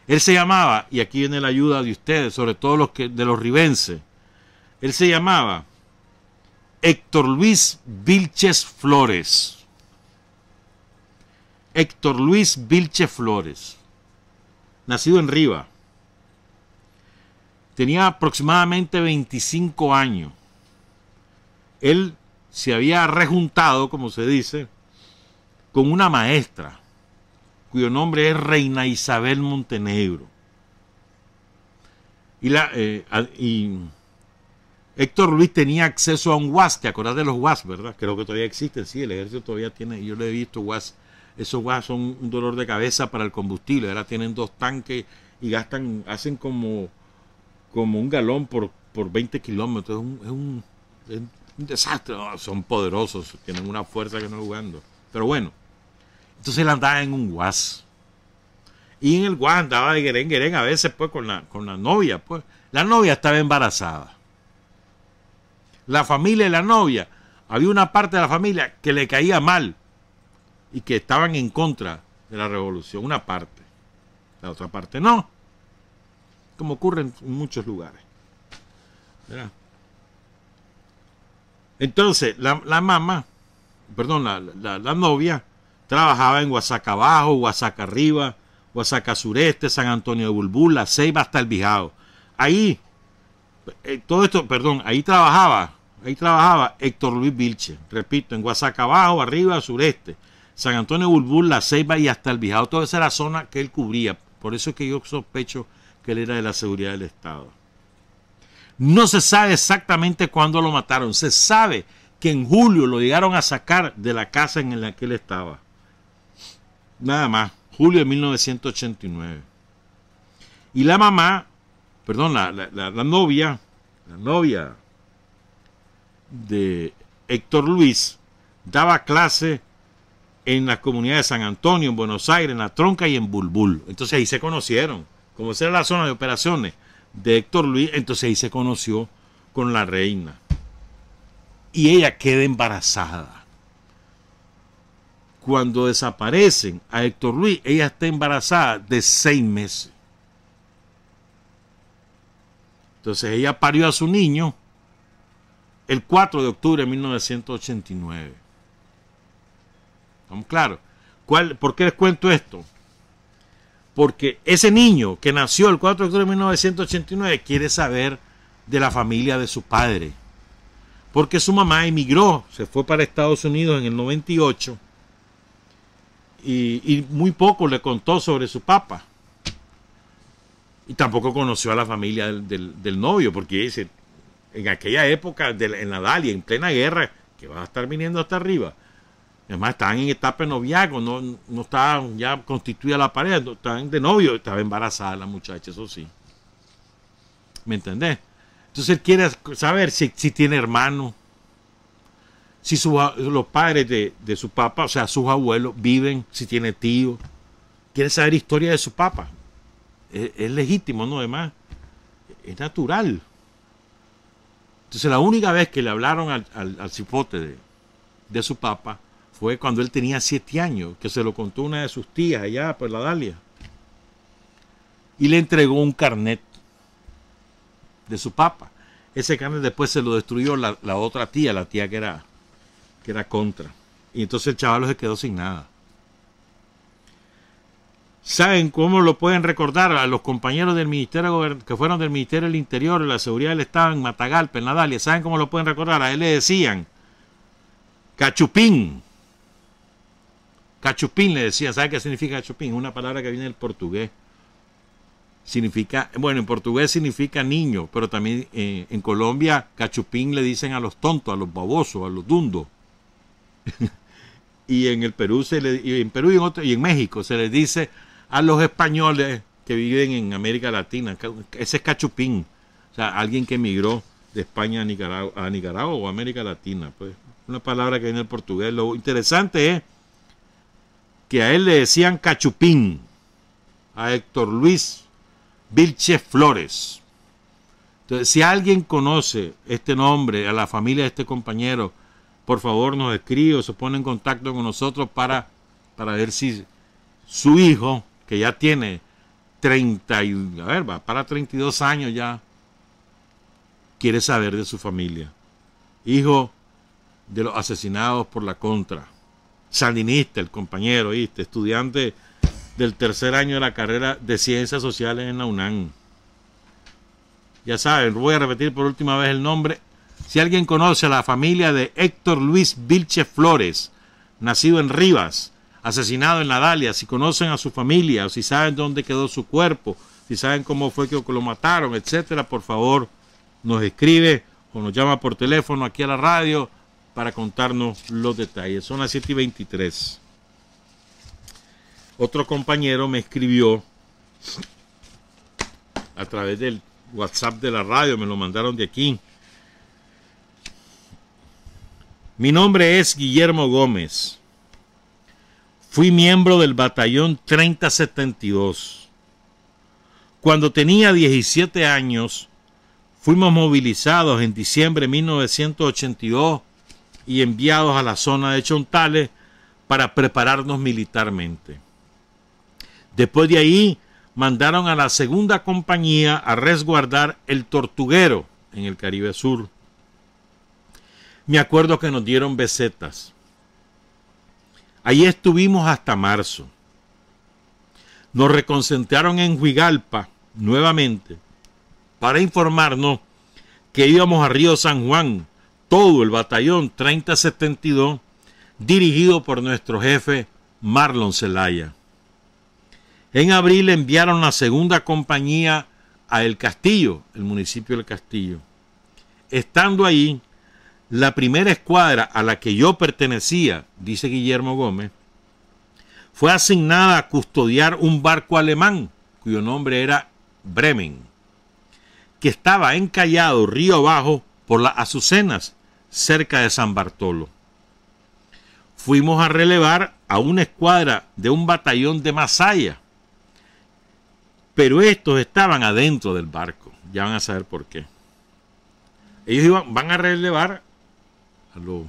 Él se llamaba, y aquí viene la ayuda de ustedes, sobre todo de los ribenses, él se llamaba Héctor Luis Vilches Flores. Héctor Luis Vilches Flores, nacido en Riva. Tenía aproximadamente 25 años. Él se había rejuntado, como se dice, con una maestra, cuyo nombre es Reina Isabel Montenegro. Y Héctor Luis tenía acceso a un UAS. ¿Te acordás de los UAS, verdad? Creo que todavía existen, sí, el ejército todavía tiene, yo lo he visto, UAS. Esos UAS son un dolor de cabeza para el combustible. Ahora tienen 2 tanques y hacen como un galón por 20 kilómetros. Es un desastre. No, son poderosos, tienen una fuerza que no jugando. Pero bueno, entonces él andaba en un UAS. Y en el UAS andaba de guerén a veces pues con la novia. Pues la novia estaba embarazada. La familia de la novia, había una parte de la familia que le caía mal y que estaban en contra de la revolución, una parte, la otra parte no, como ocurre en muchos lugares, ¿verdad? Entonces la mamá, perdón, la novia trabajaba en Oaxaca Abajo, Oaxaca Arriba, Oaxaca Sureste, San Antonio de Bulbul, La Ceiba hasta El Bijao. Ahí, todo esto, perdón, ahí trabajaba Héctor Luis Vilche, repito, en Oaxaca Abajo, Arriba, Sureste, San Antonio de Bulbul, La Ceiba y hasta El Bijao. Toda esa era la zona que él cubría. Por eso es que yo sospecho que él era de la seguridad del Estado. No se sabe exactamente cuándo lo mataron. Se sabe que en julio lo llegaron a sacar de la casa en la que él estaba. Nada más, julio de 1989. Y la mamá, perdón, la novia de Héctor Luis, daba clase en la comunidad de San Antonio, en Buenos Aires, en La Tronca y en Bulbul. Entonces ahí se conocieron. Como esa era la zona de operaciones de Héctor Luis, entonces ahí se conoció con la reina. Y ella queda embarazada. Cuando desaparecen a Héctor Luis, ella está embarazada de 6 meses. Entonces ella parió a su niño el 4 de octubre de 1989. ¿Estamos claros? ¿Por qué les cuento esto? Porque ese niño que nació el 4 de octubre de 1989 quiere saber de la familia de su padre. Porque su mamá emigró, se fue para Estados Unidos en el 98 y muy poco le contó sobre su papá. Y tampoco conoció a la familia del novio, porque dice, en aquella época, en la Dalia, en plena guerra, que va a estar viniendo hasta arriba. Además, estaban en etapa de noviazgo, no estaban ya constituida la pareja, estaban de novio, estaba embarazada la muchacha, eso sí. ¿Me entendés? Entonces él quiere saber si tiene hermano, si los padres de su papá, o sea, sus abuelos, viven, si tiene tío. Quiere saber historia de su papá. Es legítimo, ¿no? Además, es natural. Entonces la única vez que le hablaron al cipote de su papá fue cuando él tenía 7 años, que se lo contó una de sus tías allá por la Dalia. Y le entregó un carnet de su papá. Ese carnet después se lo destruyó la otra tía, la tía que era contra. Y entonces el chaval se quedó sin nada. ¿Saben cómo lo pueden recordar a los compañeros del ministerio, que fueron del Ministerio del Interior, de la Seguridad del Estado en Matagalpa, en la Dalia? ¿Saben cómo lo pueden recordar? A él le decían cachupín. Cachupín le decían. ¿Sabe qué significa cachupín? Una palabra que viene del portugués. Significa, bueno, en portugués significa niño, pero también en Colombia cachupín le dicen a los tontos, a los babosos, a los dundos. Y en el Perú y en México se les dice a los españoles que viven en América Latina, ese es cachupín, o sea, alguien que emigró de España a Nicaragua o América Latina, pues una palabra que viene del portugués. Lo interesante es que a él le decían cachupín, a Héctor Luis Vilche Flores. Entonces, si alguien conoce este nombre, a la familia de este compañero, por favor nos escribe o se pone en contacto con nosotros para ver si su hijo, que ya tiene 32 años ya, quiere saber de su familia. Hijo de los asesinados por la Contra. Sandinista, el compañero, ¿viste? Estudiante del 3er año de la carrera de Ciencias Sociales en la UNAM. Ya saben, voy a repetir por última vez el nombre. Si alguien conoce a la familia de Héctor Luis Vilche Flores, nacido en Rivas, asesinado en la Dalia, si conocen a su familia, o si saben dónde quedó su cuerpo, si saben cómo fue que lo mataron, etcétera, por favor, nos escribe o nos llama por teléfono aquí a la radio para contarnos los detalles. Son las 7:23. Otro compañero me escribió a través del WhatsApp de la radio, me lo mandaron de aquí. Mi nombre es Guillermo Gómez. Fui miembro del batallón 3072. Cuando tenía 17 años, fuimos movilizados en diciembre de 1982 y enviados a la zona de Chontales para prepararnos militarmente. Después de ahí mandaron a la segunda compañía a resguardar el Tortuguero en el Caribe Sur. Me acuerdo que nos dieron besetas. Ahí estuvimos hasta marzo. Nos reconcentraron en Huigalpa nuevamente para informarnos que íbamos a Río San Juan, todo el batallón 3072, dirigido por nuestro jefe Marlon Zelaya. En abril enviaron la segunda compañía a El Castillo, el municipio del Castillo. Estando ahí, la primera escuadra a la que yo pertenecía, dice Guillermo Gómez, fue asignada a custodiar un barco alemán, cuyo nombre era Bremen, que estaba encallado río abajo por las Azucenas, cerca de San Bartolo. Fuimos a relevar a una escuadra de un batallón de Masaya, pero estos estaban adentro del barco. Ya van a saber por qué. Ellos van a relevar a los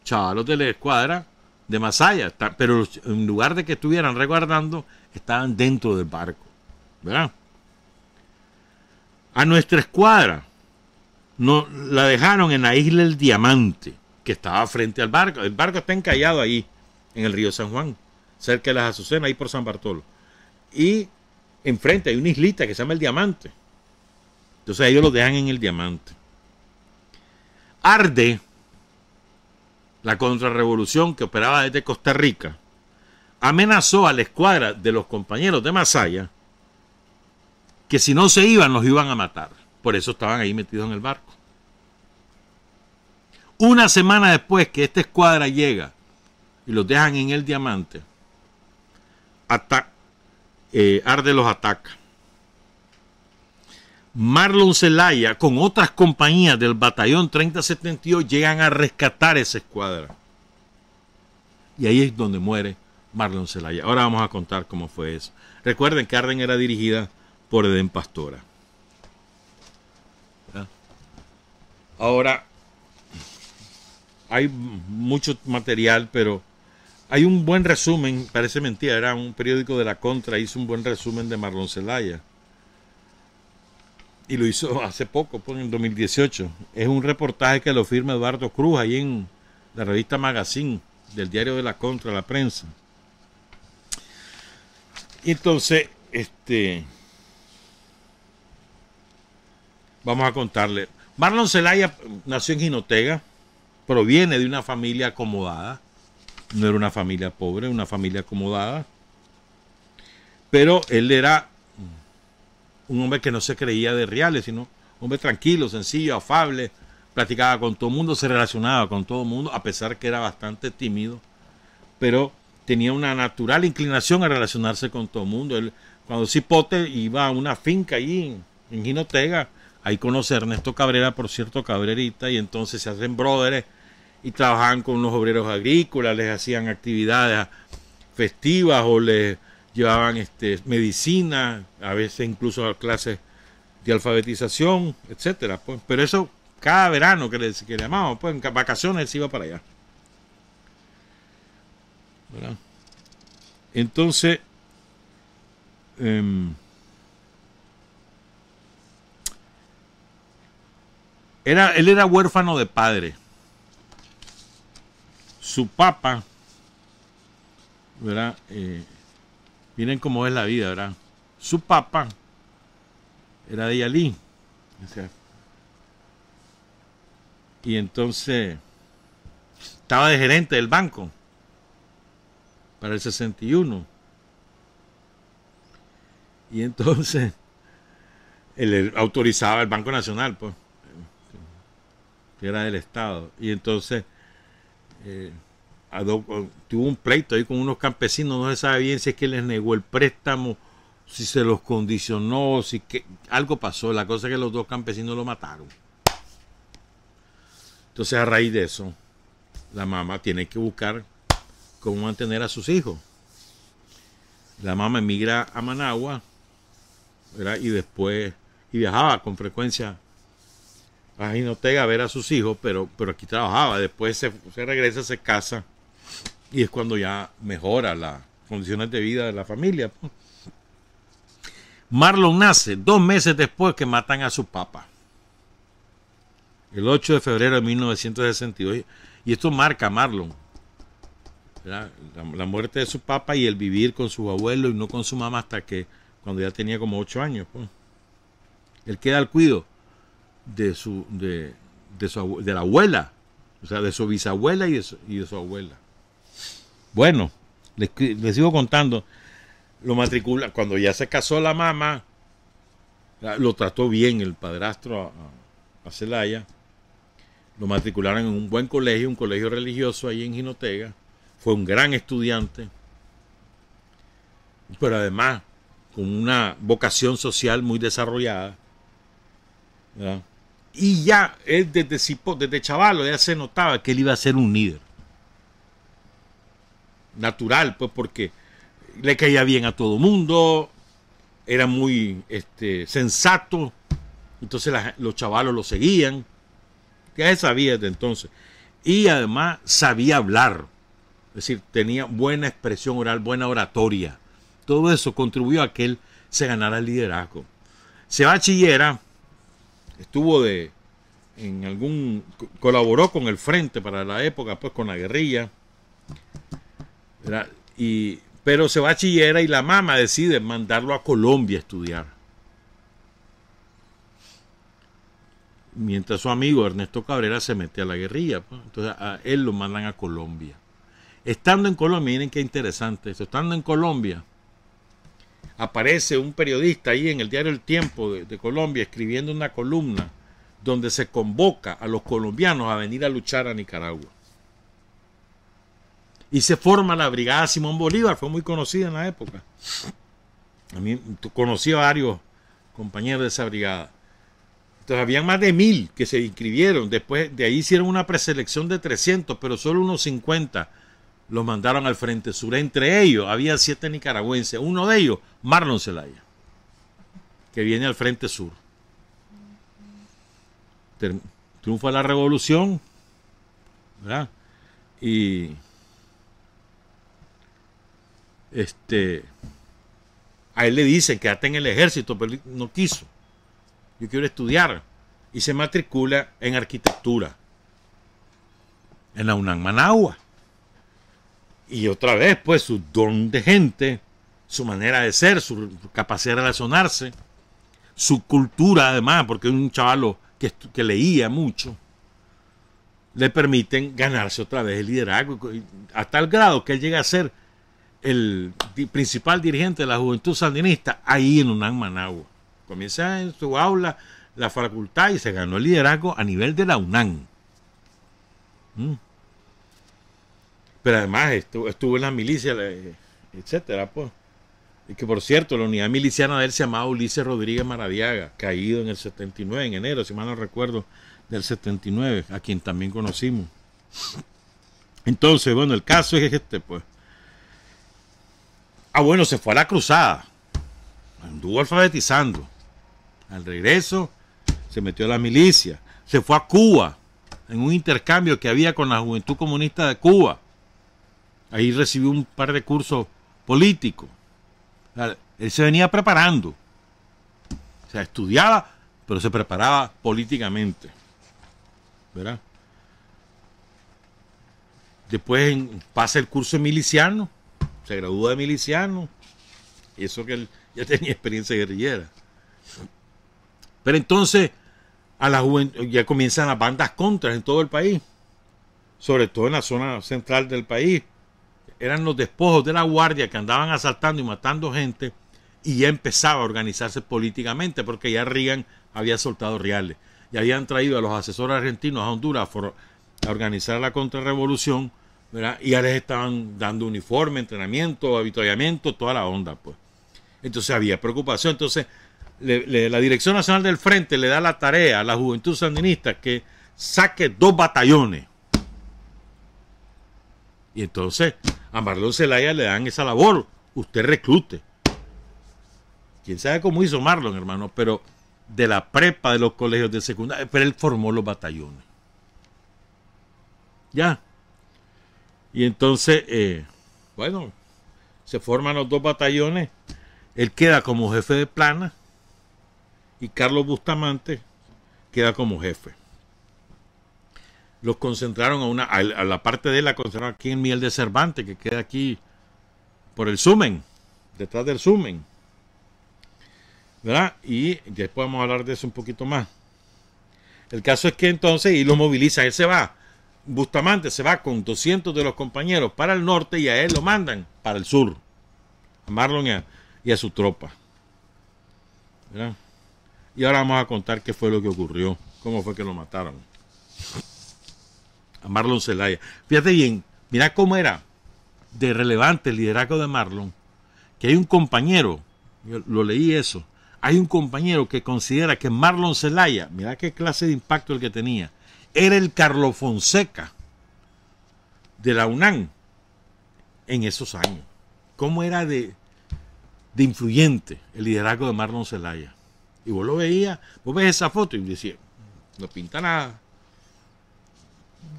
chavalos de la escuadra de Masaya, pero en lugar de que estuvieran resguardando, estaban dentro del barco, ¿verdad? A nuestra escuadra la dejaron en la isla El Diamante, que estaba frente al barco. El barco está encallado ahí, en el río San Juan, cerca de las Azucenas, ahí por San Bartolo. Y enfrente hay una islita que se llama El Diamante. Entonces ellos lo dejan en El Diamante. Arde, la contrarrevolución que operaba desde Costa Rica, amenazó a la escuadra de los compañeros de Masaya que si no se iban, los iban a matar. Por eso estaban ahí metidos en el barco. Una semana después que esta escuadra llega y los dejan en El Diamante, Arde los ataca. Marlon Zelaya con otras compañías del batallón 3072 llegan a rescatar esa escuadra. Y ahí es donde muere Marlon Zelaya. Ahora vamos a contar cómo fue eso. Recuerden que Arden era dirigida por Edén Pastora. ¿verdad? Ahora, hay mucho material, pero hay un buen resumen, parece mentira, era un periódico de La Contra, hizo un buen resumen de Marlon Zelaya. Y lo hizo hace poco, pues, en 2018. Es un reportaje que lo firma Eduardo Cruz ahí en la revista Magazine del diario de La Contra, La Prensa. Y entonces, vamos a contarle. Marlon Zelaya nació en Jinotega, proviene de una familia acomodada. No era una familia pobre, una familia acomodada. Pero él era un hombre que no se creía de reales, sino un hombre tranquilo, sencillo, afable, platicaba con todo el mundo, se relacionaba con todo el mundo, a pesar que era bastante tímido, pero tenía una natural inclinación a relacionarse con todo el mundo. Él, cuando Cipote iba a una finca allí en Jinotega, ahí conoce a Ernesto Cabrera, por cierto, Cabrerita, y entonces se hacen brothers y trabajaban con unos obreros agrícolas, les hacían actividades festivas o les llevaban medicina, a veces incluso clases de alfabetización, etcétera. Pues. Pero eso cada verano que le llamábamos, pues en vacaciones él se iba para allá. ¿Verdad? Entonces, él era huérfano de padre. Su papá, ¿verdad? Miren cómo es la vida, ¿verdad? Su papá era de Yalí. O sea, y entonces estaba de gerente del banco para el 61. Y entonces él autorizaba el Banco Nacional, pues, que era del Estado. Y entonces tuvo un pleito ahí con unos campesinos, no se sabe bien si es que les negó el préstamo, si se los condicionó, si que algo pasó. La cosa es que los dos campesinos lo mataron. Entonces, a raíz de eso, la mamá tiene que buscar cómo mantener a sus hijos. La mamá emigra a Managua, ¿verdad? Y después viajaba con frecuencia a Jinotega a ver a sus hijos, pero aquí trabajaba. Después se regresa, se casa, y es cuando ya mejora las condiciones de vida de la familia. Marlon nace 2 meses después que matan a su papá. El 8 de febrero de 1962. Y esto marca a Marlon. La muerte de su papá y el vivir con su abuelo y no con su mamá hasta que cuando ya tenía como 8 años. Pues. Él queda al cuido de la abuela, o sea, de su bisabuela y de su abuela. Bueno, les sigo contando. Lo matricula, cuando ya se casó la mamá, lo trató bien el padrastro a Zelaya. Lo matricularon en un buen colegio, un colegio religioso ahí en Jinotega. Fue un gran estudiante, pero además con una vocación social muy desarrollada, ¿verdad? Y ya él desde chavalo ya se notaba que él iba a ser un líder. Natural, pues, porque le caía bien a todo mundo, era muy sensato, entonces los chavalos lo seguían, ya él sabía desde entonces. Y además sabía hablar, es decir, tenía buena expresión oral, buena oratoria. Todo eso contribuyó a que él se ganara el liderazgo. Se bachillera, colaboró con el Frente para la época, pues con la guerrilla, ¿verdad? Pero se bachillera y la mamá decide mandarlo a Colombia a estudiar. Mientras su amigo Ernesto Cabrera se mete a la guerrilla, pues. Entonces a él lo mandan a Colombia. Estando en Colombia, miren qué interesante eso, estando en Colombia, aparece un periodista ahí en el diario El Tiempo de Colombia escribiendo una columna donde se convoca a los colombianos a venir a luchar a Nicaragua. Y se forma la Brigada Simón Bolívar, fue muy conocida en la época. A mí conocí a varios compañeros de esa brigada. Entonces habían más de 1000 que se inscribieron. Después de ahí hicieron una preselección de 300, pero solo unos 50 los mandaron al Frente Sur. Entre ellos había 7 nicaragüenses. Uno de ellos, Marlon Zelaya, que viene al Frente Sur. Triunfa la revolución, ¿verdad? Y a él le dicen quédate en el ejército, pero él no quiso. Yo quiero estudiar. Y se matricula en arquitectura en la UNAM Managua. Y otra vez, pues, su don de gente, su manera de ser, su capacidad de relacionarse, su cultura, además, porque es un chavalo que leía mucho, le permiten ganarse otra vez el liderazgo, a tal grado que él llega a ser el principal dirigente de la Juventud Sandinista ahí en UNAM Managua. Comienza en su aula la facultad y se ganó el liderazgo a nivel de la UNAM. Pero además estuvo en la milicia, etcétera, pues. Y que por cierto, la unidad miliciana de él se llamaba Ulises Rodríguez Maradiaga, caído en el 79, en enero, si mal no recuerdo, del 79, a quien también conocimos. Entonces, bueno, el caso es pues. Bueno, se fue a la cruzada, anduvo alfabetizando. Al regreso, se metió a la milicia, se fue a Cuba, en un intercambio que había con la Juventud Comunista de Cuba. Ahí recibió un par de cursos políticos. O sea, él se venía preparando. O sea, estudiaba, pero se preparaba políticamente. ¿Verdad? Después pasa el curso de miliciano, se gradúa de miliciano. Y eso que él ya tenía experiencia guerrillera. Pero entonces, a la juventud ya comienzan las bandas contras en todo el país. Sobre todo en la zona central del país. Eran los despojos de la guardia que andaban asaltando y matando gente, y ya empezaba a organizarse políticamente porque ya Reagan había soltado reales y habían traído a los asesores argentinos a Honduras a organizar la contrarrevolución, ¿verdad? Y ya les estaban dando uniforme, entrenamiento, avituallamiento, toda la onda, pues. Entonces había preocupación. Entonces la Dirección Nacional del Frente le da la tarea a la Juventud Sandinista que saque 2 batallones. Y entonces a Marlon Zelaya le dan esa labor. Usted reclute. Quién sabe cómo hizo Marlon, hermano, pero de la prepa, de los colegios de secundaria, pero él formó los batallones. Ya. Y entonces, bueno, se forman los 2 batallones Él queda como jefe de plana y Carlos Bustamante queda como jefe. Los concentraron a la parte de él, la concentraron aquí en Miguel de Cervantes, que queda aquí por el Sumen, detrás del Sumen, ¿verdad? Y después vamos a hablar de eso un poquito más. El caso es que entonces, y lo moviliza, él se va, Bustamante se va con 200 de los compañeros para el norte y a él lo mandan para el sur, a Marlon y a su tropa, ¿verdad? Y ahora vamos a contar qué fue lo que ocurrió, cómo fue que lo mataron a Marlon Zelaya. Fíjate bien, mira cómo era de relevante el liderazgo de Marlon, que hay un compañero, yo lo leí eso, hay un compañero que considera que Marlon Zelaya, mira qué clase de impacto el que tenía, era el Carlos Fonseca de la UNAM en esos años. Cómo era de influyente el liderazgo de Marlon Zelaya. Y vos lo veías, vos ves esa foto y decías, no pinta nada.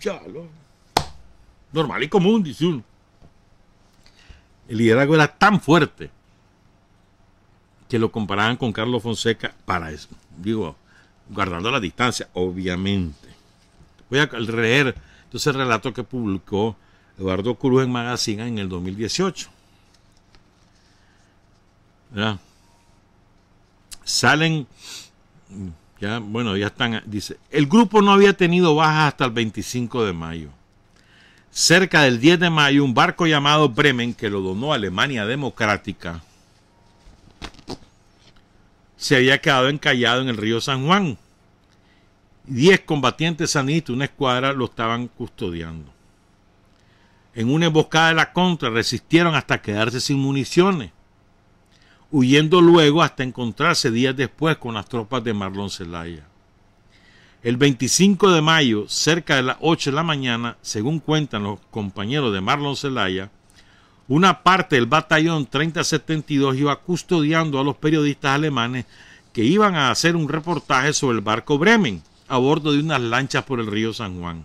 Ya, normal y común, dice uno. El liderazgo era tan fuerte que lo comparaban con Carlos Fonseca para eso. Digo, guardando la distancia, obviamente. Voy a leer entonces el relato que publicó Eduardo Cruz en Magazine en el 2018. ¿Verdad? Salen, ya, bueno, ya están, dice, el grupo no había tenido bajas hasta el 25 de mayo. Cerca del 10 de mayo, un barco llamado Bremen, que lo donó Alemania Democrática, se había quedado encallado en el río San Juan. 10 combatientes sandinistas, una escuadra, lo estaban custodiando. En una emboscada de la contra resistieron hasta quedarse sin municiones, huyendo luego hasta encontrarse días después con las tropas de Marlon Zelaya. El 25 de mayo, cerca de las 8 de la mañana, según cuentan los compañeros de Marlon Zelaya, una parte del batallón 3072 iba custodiando a los periodistas alemanes que iban a hacer un reportaje sobre el barco Bremen a bordo de unas lanchas por el río San Juan,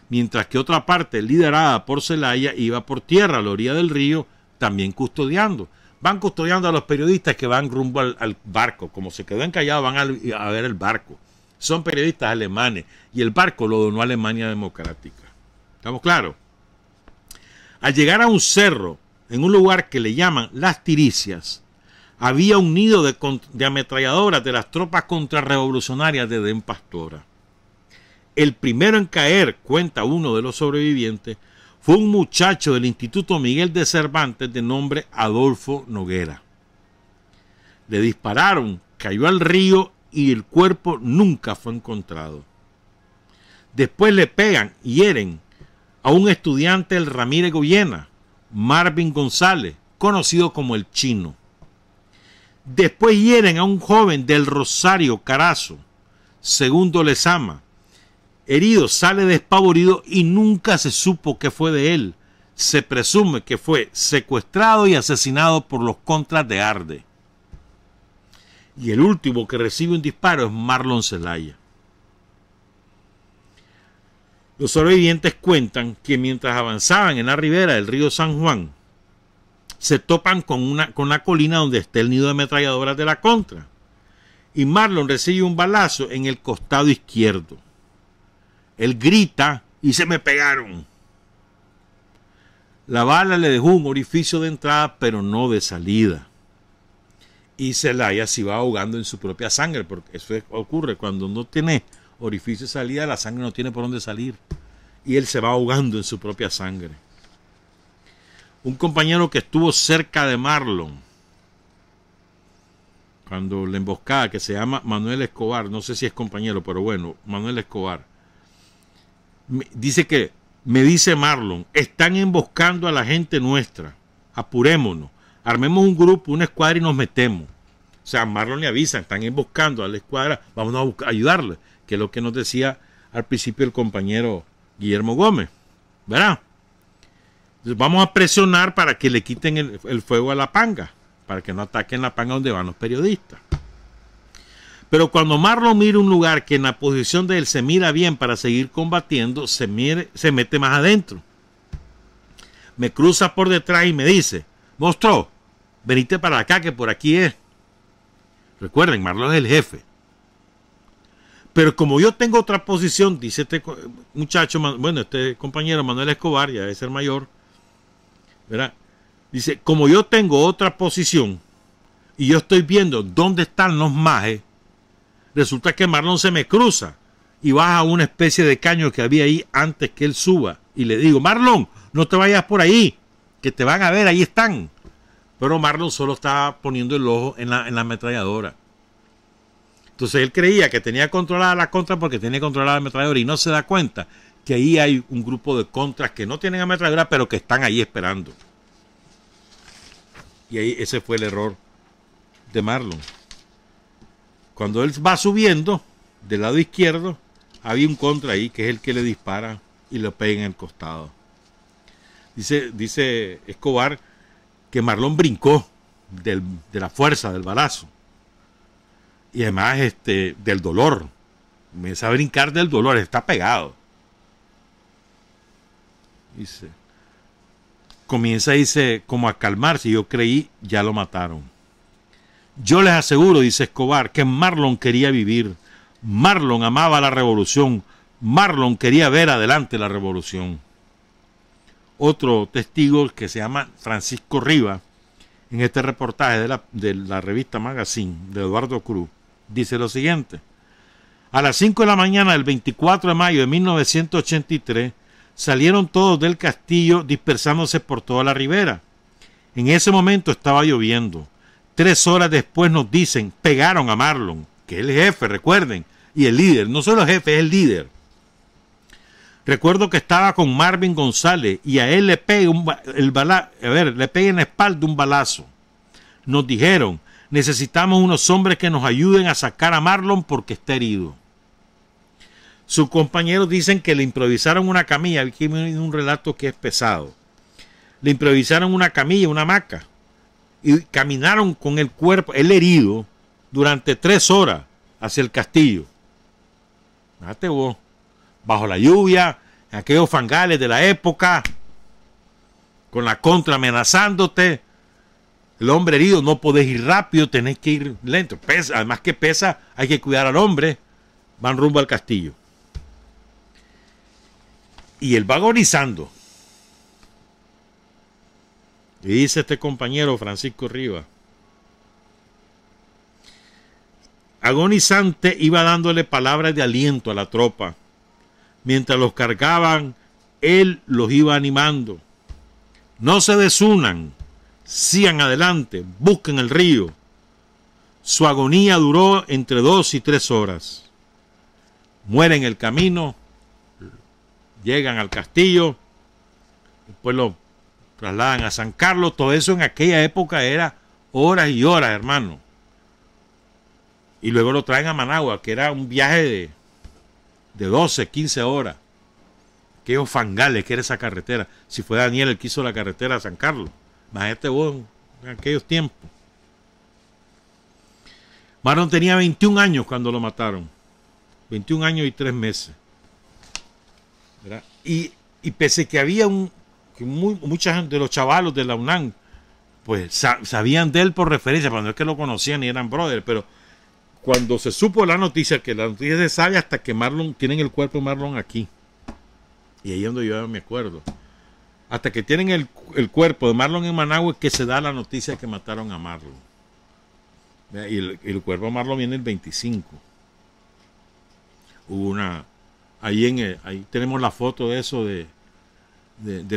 mientras que otra parte, liderada por Zelaya, iba por tierra a la orilla del río, también custodiando. Van custodiando a los periodistas que van rumbo al barco. Como se quedó encallado, van a ver el barco. Son periodistas alemanes y el barco lo donó a Alemania Democrática. ¿Estamos claros? Al llegar a un cerro, en un lugar que le llaman Las Tiricias, había un nido de ametralladoras de las tropas contrarrevolucionarias de Den Pastora. El primero en caer, cuenta uno de los sobrevivientes, fue un muchacho del Instituto Miguel de Cervantes de nombre Adolfo Noguera. Le dispararon, cayó al río y el cuerpo nunca fue encontrado. Después le pegan y hieren a un estudiante del Ramírez Goyena, Marvin González, conocido como el Chino. Después hieren a un joven del Rosario Carazo, Segundo Lezama. Herido, sale despavorido y nunca se supo qué fue de él. Se presume que fue secuestrado y asesinado por los contras de Arde. Y el último que recibe un disparo es Marlon Zelaya. Los sobrevivientes cuentan que mientras avanzaban en la ribera del río San Juan, se topan con una colina donde está el nido de ametralladoras de la contra. Y Marlon recibe un balazo en el costado izquierdo. Él grita y se me pegaron. La bala le dejó un orificio de entrada, pero no de salida. Y Zelaya se va ahogando en su propia sangre, porque eso ocurre cuando no tiene orificio de salida, la sangre no tiene por dónde salir. Y él se va ahogando en su propia sangre. Un compañero que estuvo cerca de Marlon, cuando la emboscada, que se llama Manuel Escobar, no sé si es compañero, pero bueno, Manuel Escobar, dice que, me dice Marlon, están emboscando a la gente nuestra, apurémonos, armemos un grupo, una escuadra y nos metemos. O sea, Marlon le avisa, están emboscando a la escuadra, vamos a ayudarle, que es lo que nos decía al principio el compañero Guillermo Gómez, ¿verdad? Entonces vamos a presionar para que le quiten el fuego a la panga, para que no ataquen la panga donde van los periodistas. Pero cuando Marlon mira un lugar que en la posición de él se mira bien para seguir combatiendo, se mete más adentro. Me cruza por detrás y me dice, monstruo, venite para acá, que por aquí es. Recuerden, Marlon es el jefe. Pero como yo tengo otra posición, dice este muchacho, bueno, este compañero Manuel Escobar, ya debe ser mayor, ¿verdad? Dice, como yo tengo otra posición y yo estoy viendo dónde están los majes, resulta que Marlon se me cruza y baja a una especie de caño que había ahí antes que él suba. Y le digo, Marlon, no te vayas por ahí, que te van a ver, ahí están. Pero Marlon solo estaba poniendo el ojo en la ametralladora. Entonces él creía que tenía controlada la contra porque tenía controlada la ametralladora y no se da cuenta que ahí hay un grupo de contras que no tienen ametralladora pero que están ahí esperando. Y ahí ese fue el error de Marlon. Cuando él va subiendo del lado izquierdo, había un contra ahí que es el que le dispara y lo pega en el costado. Dice Escobar que Marlon brincó de la fuerza del balazo. Y además del dolor. Me sabe brincar del dolor, está pegado. Comienza como a calmarse. Yo creí, ya lo mataron. Yo les aseguro, dice Escobar, que Marlon quería vivir. Marlon amaba la revolución. Marlon quería ver adelante la revolución. Otro testigo que se llama Francisco Riva, en este reportaje de la revista Magazine de Eduardo Cruz, dice lo siguiente: a las 5 de la mañana del 24 de mayo de 1983 salieron todos del castillo dispersándose por toda la ribera. En ese momento estaba lloviendo. 3 horas después nos dicen, pegaron a Marlon, que es el jefe, recuerden, y el líder, no solo el jefe, es el líder. Recuerdo que estaba con Marvin González y a él le pega le pega en la espalda un balazo. Nos dijeron, necesitamos unos hombres que nos ayuden a sacar a Marlon porque está herido. Sus compañeros dicen que le improvisaron una camilla. Aquí viene un relato que es pesado. Le improvisaron una camilla, una hamaca, y caminaron con el cuerpo, el herido, durante 3 horas hacia el castillo. Fíjate vos, bajo la lluvia, en aquellos fangales de la época, con la contra amenazándote. El hombre herido, no podés ir rápido, tenés que ir lento. Pesa, además que pesa, hay que cuidar al hombre. Van rumbo al castillo. Y él va agonizando. Y dice este compañero Francisco Rivas, agonizante, iba dándole palabras de aliento a la tropa. Mientras los cargaban, él los iba animando. No se desunan, sigan adelante, busquen el río. Su agonía duró entre 2 y 3 horas. Mueren en el camino, llegan al castillo, después lo trasladan a San Carlos. Todo eso en aquella época era horas y horas, hermano. Y luego lo traen a Managua, que era un viaje de 12, 15 horas. Aquellos fangales que era esa carretera. Si fue Daniel el que hizo la carretera a San Carlos. Imagínate vos en aquellos tiempos. Marlon tenía 21 años cuando lo mataron. 21 años y 3 meses. ¿Verdad? Y pese que había mucha gente de los chavalos de la UNAM, pues sabían de él por referencia, pero no es que lo conocían ni eran brothers, pero cuando se supo la noticia, que la noticia se sabe hasta que tienen el cuerpo de Marlon aquí. Y ahí es donde yo me acuerdo. Hasta que tienen el cuerpo de Marlon en Managua, que se da la noticia que mataron a Marlon. Y el cuerpo de Marlon viene el 25. Hubo ahí tenemos la foto de eso de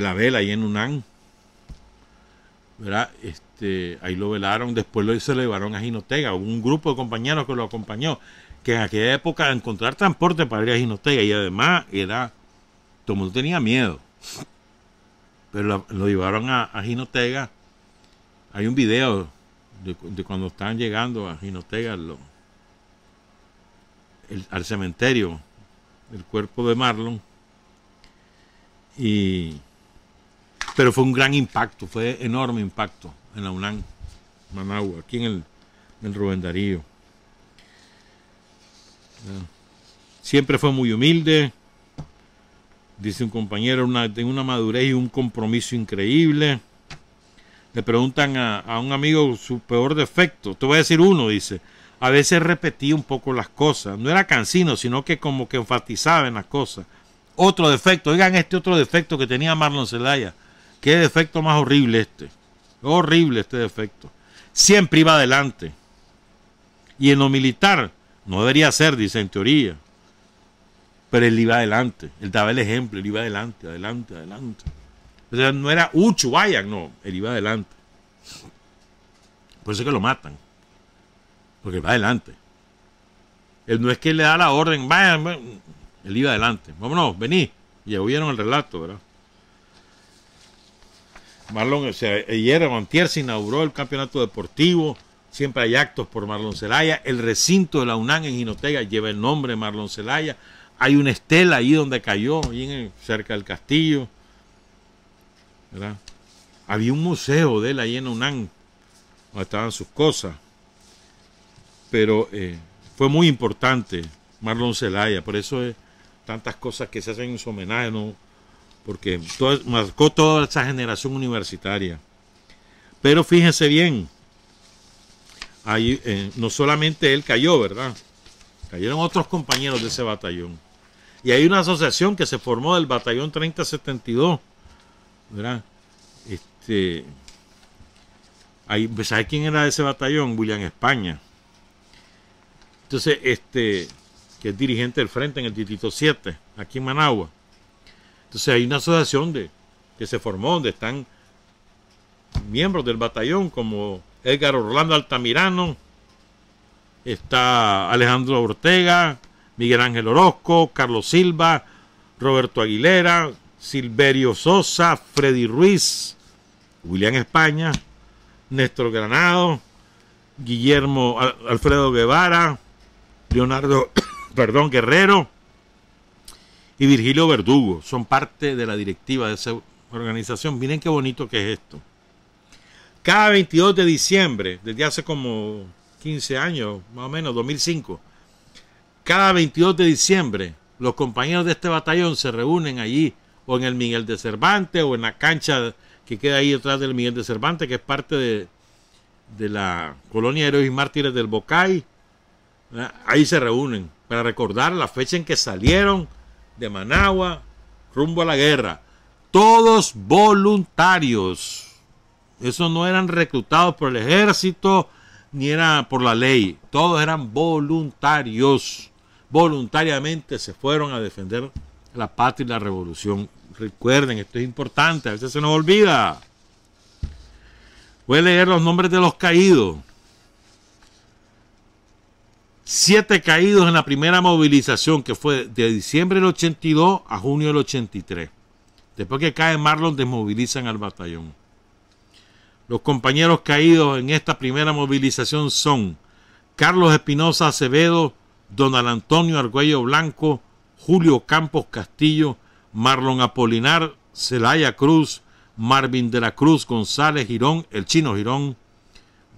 la vela ahí en UNAM. ¿Verdad? Ahí lo velaron, después se lo llevaron a Jinotega. Hubo un grupo de compañeros que lo acompañó, que en aquella época encontrar transporte para ir a Jinotega, y además todo el mundo tenía miedo, pero lo llevaron a Jinotega. Hay un video de cuando estaban llegando a Jinotega al cementerio, el cuerpo de Marlon, pero fue un gran impacto, fue enorme impacto en la UNAM, Managua, aquí en el Rubén Darío. Siempre fue muy humilde, dice un compañero, de una madurez y un compromiso increíble. Le preguntan a un amigo su peor defecto. Te voy a decir uno, dice. A veces repetía un poco las cosas. No era cansino, sino que como que enfatizaba en las cosas. Otro defecto. Oigan este otro defecto que tenía Marlon Zelaya. Qué defecto más horrible este. Horrible este defecto. Siempre iba adelante. Y en lo militar, no debería ser, dice, en teoría. Pero él iba adelante. Él daba el ejemplo. Él iba adelante, adelante, adelante. O sea, no era Ucho, vayan, no. Él iba adelante. Por eso es que lo matan. Porque va adelante. Él no es que le da la orden, vayan, él iba adelante. Vámonos, vení. Y ya oyeron el relato, ¿verdad? Marlon, o sea, ayer o antier se inauguró el campeonato deportivo. Siempre hay actos por Marlon Zelaya. El recinto de la UNAM en Jinotega lleva el nombre de Marlon Zelaya. Hay una estela ahí donde cayó, ahí cerca del castillo, ¿verdad? Había un museo de él ahí en la UNAM, donde estaban sus cosas. Pero fue muy importante Marlon Zelaya, por eso tantas cosas que se hacen en su homenaje, ¿no? Porque marcó toda esa generación universitaria. Pero fíjense bien, ahí, no solamente él cayó, ¿verdad? Cayeron otros compañeros de ese batallón. Y hay una asociación que se formó del batallón 3072, ¿verdad? ¿Sabes quién era de ese batallón? William España. Entonces, que es dirigente del frente en el Distrito 7, aquí en Managua. Entonces hay una asociación que se formó, donde están miembros del batallón, como Edgar Orlando Altamirano, está Alejandro Ortega, Miguel Ángel Orozco, Carlos Silva, Roberto Aguilera, Silverio Sosa, Freddy Ruiz, William España, Néstor Granado, Guillermo Alfredo Guevara, Leonardo Guerrero y Virgilio Verdugo. Son parte de la directiva de esa organización. Miren qué bonito que es esto. Cada 22 de diciembre, desde hace como 15 años, más o menos, 2005, cada 22 de diciembre, los compañeros de este batallón se reúnen allí, o en el Miguel de Cervantes, o en la cancha que queda ahí detrás del Miguel de Cervantes, que es parte de la colonia de Héroes y Mártires del Bocay. Ahí se reúnen para recordar la fecha en que salieron de Managua rumbo a la guerra. Todos voluntarios. Esos no eran reclutados por el ejército ni era por la ley. Todos eran voluntarios. Voluntariamente se fueron a defender la patria y la revolución. Recuerden, esto es importante, a veces se nos olvida. Voy a leer los nombres de los caídos. 7 caídos en la primera movilización, que fue de diciembre del 82 a junio del 83. Después que cae Marlon, desmovilizan al batallón. Los compañeros caídos en esta primera movilización son Carlos Espinosa Acevedo, Donald Antonio Argüello Blanco, Julio Campos Castillo, Marlon Apolinar Zelaya Cruz, Marvin de la Cruz González Girón, el Chino Girón,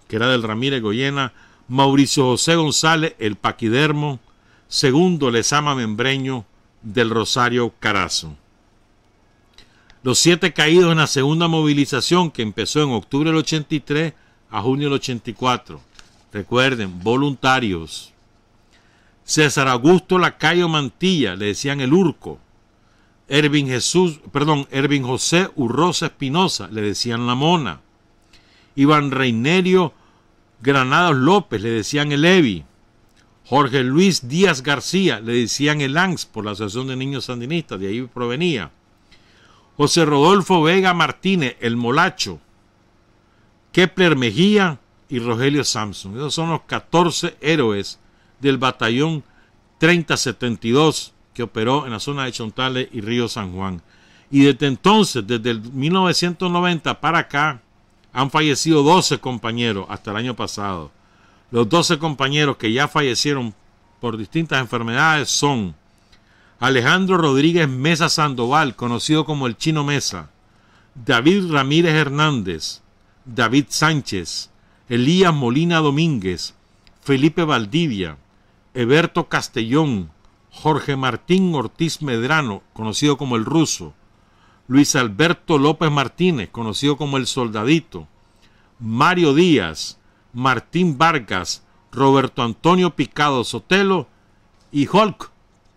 que era del Ramírez Goyena, Mauricio José González, el Paquidermo, segundo Lezama Membreño, del Rosario Carazo. Los 7 caídos en la segunda movilización, que empezó en octubre del 83 a junio del 84. Recuerden, voluntarios. César Augusto Lacayo Mantilla, le decían el Urco. Ervin José Urrosa Espinosa, le decían la Mona. Iván Reinerio Granados López, le decían el Evi. Jorge Luis Díaz García, le decían el ANS por la Asociación de Niños Sandinistas, de ahí provenía. José Rodolfo Vega Martínez, el Molacho. Kepler Mejía y Rogelio Samson. Esos son los 14 héroes del batallón 3072 que operó en la zona de Chontales y Río San Juan. Y desde entonces, desde el 1990 para acá, han fallecido 12 compañeros hasta el año pasado. Los 12 compañeros que ya fallecieron por distintas enfermedades son Alejandro Rodríguez Mesa Sandoval, conocido como el Chino Mesa, David Ramírez Hernández, David Sánchez, Elías Molina Domínguez, Felipe Valdivia, Eberto Castellón, Jorge Martín Ortiz Medrano, conocido como el Ruso, Luis Alberto López Martínez, conocido como el Soldadito, Mario Díaz, Martín Vargas, Roberto Antonio Picado Sotelo y Hulk,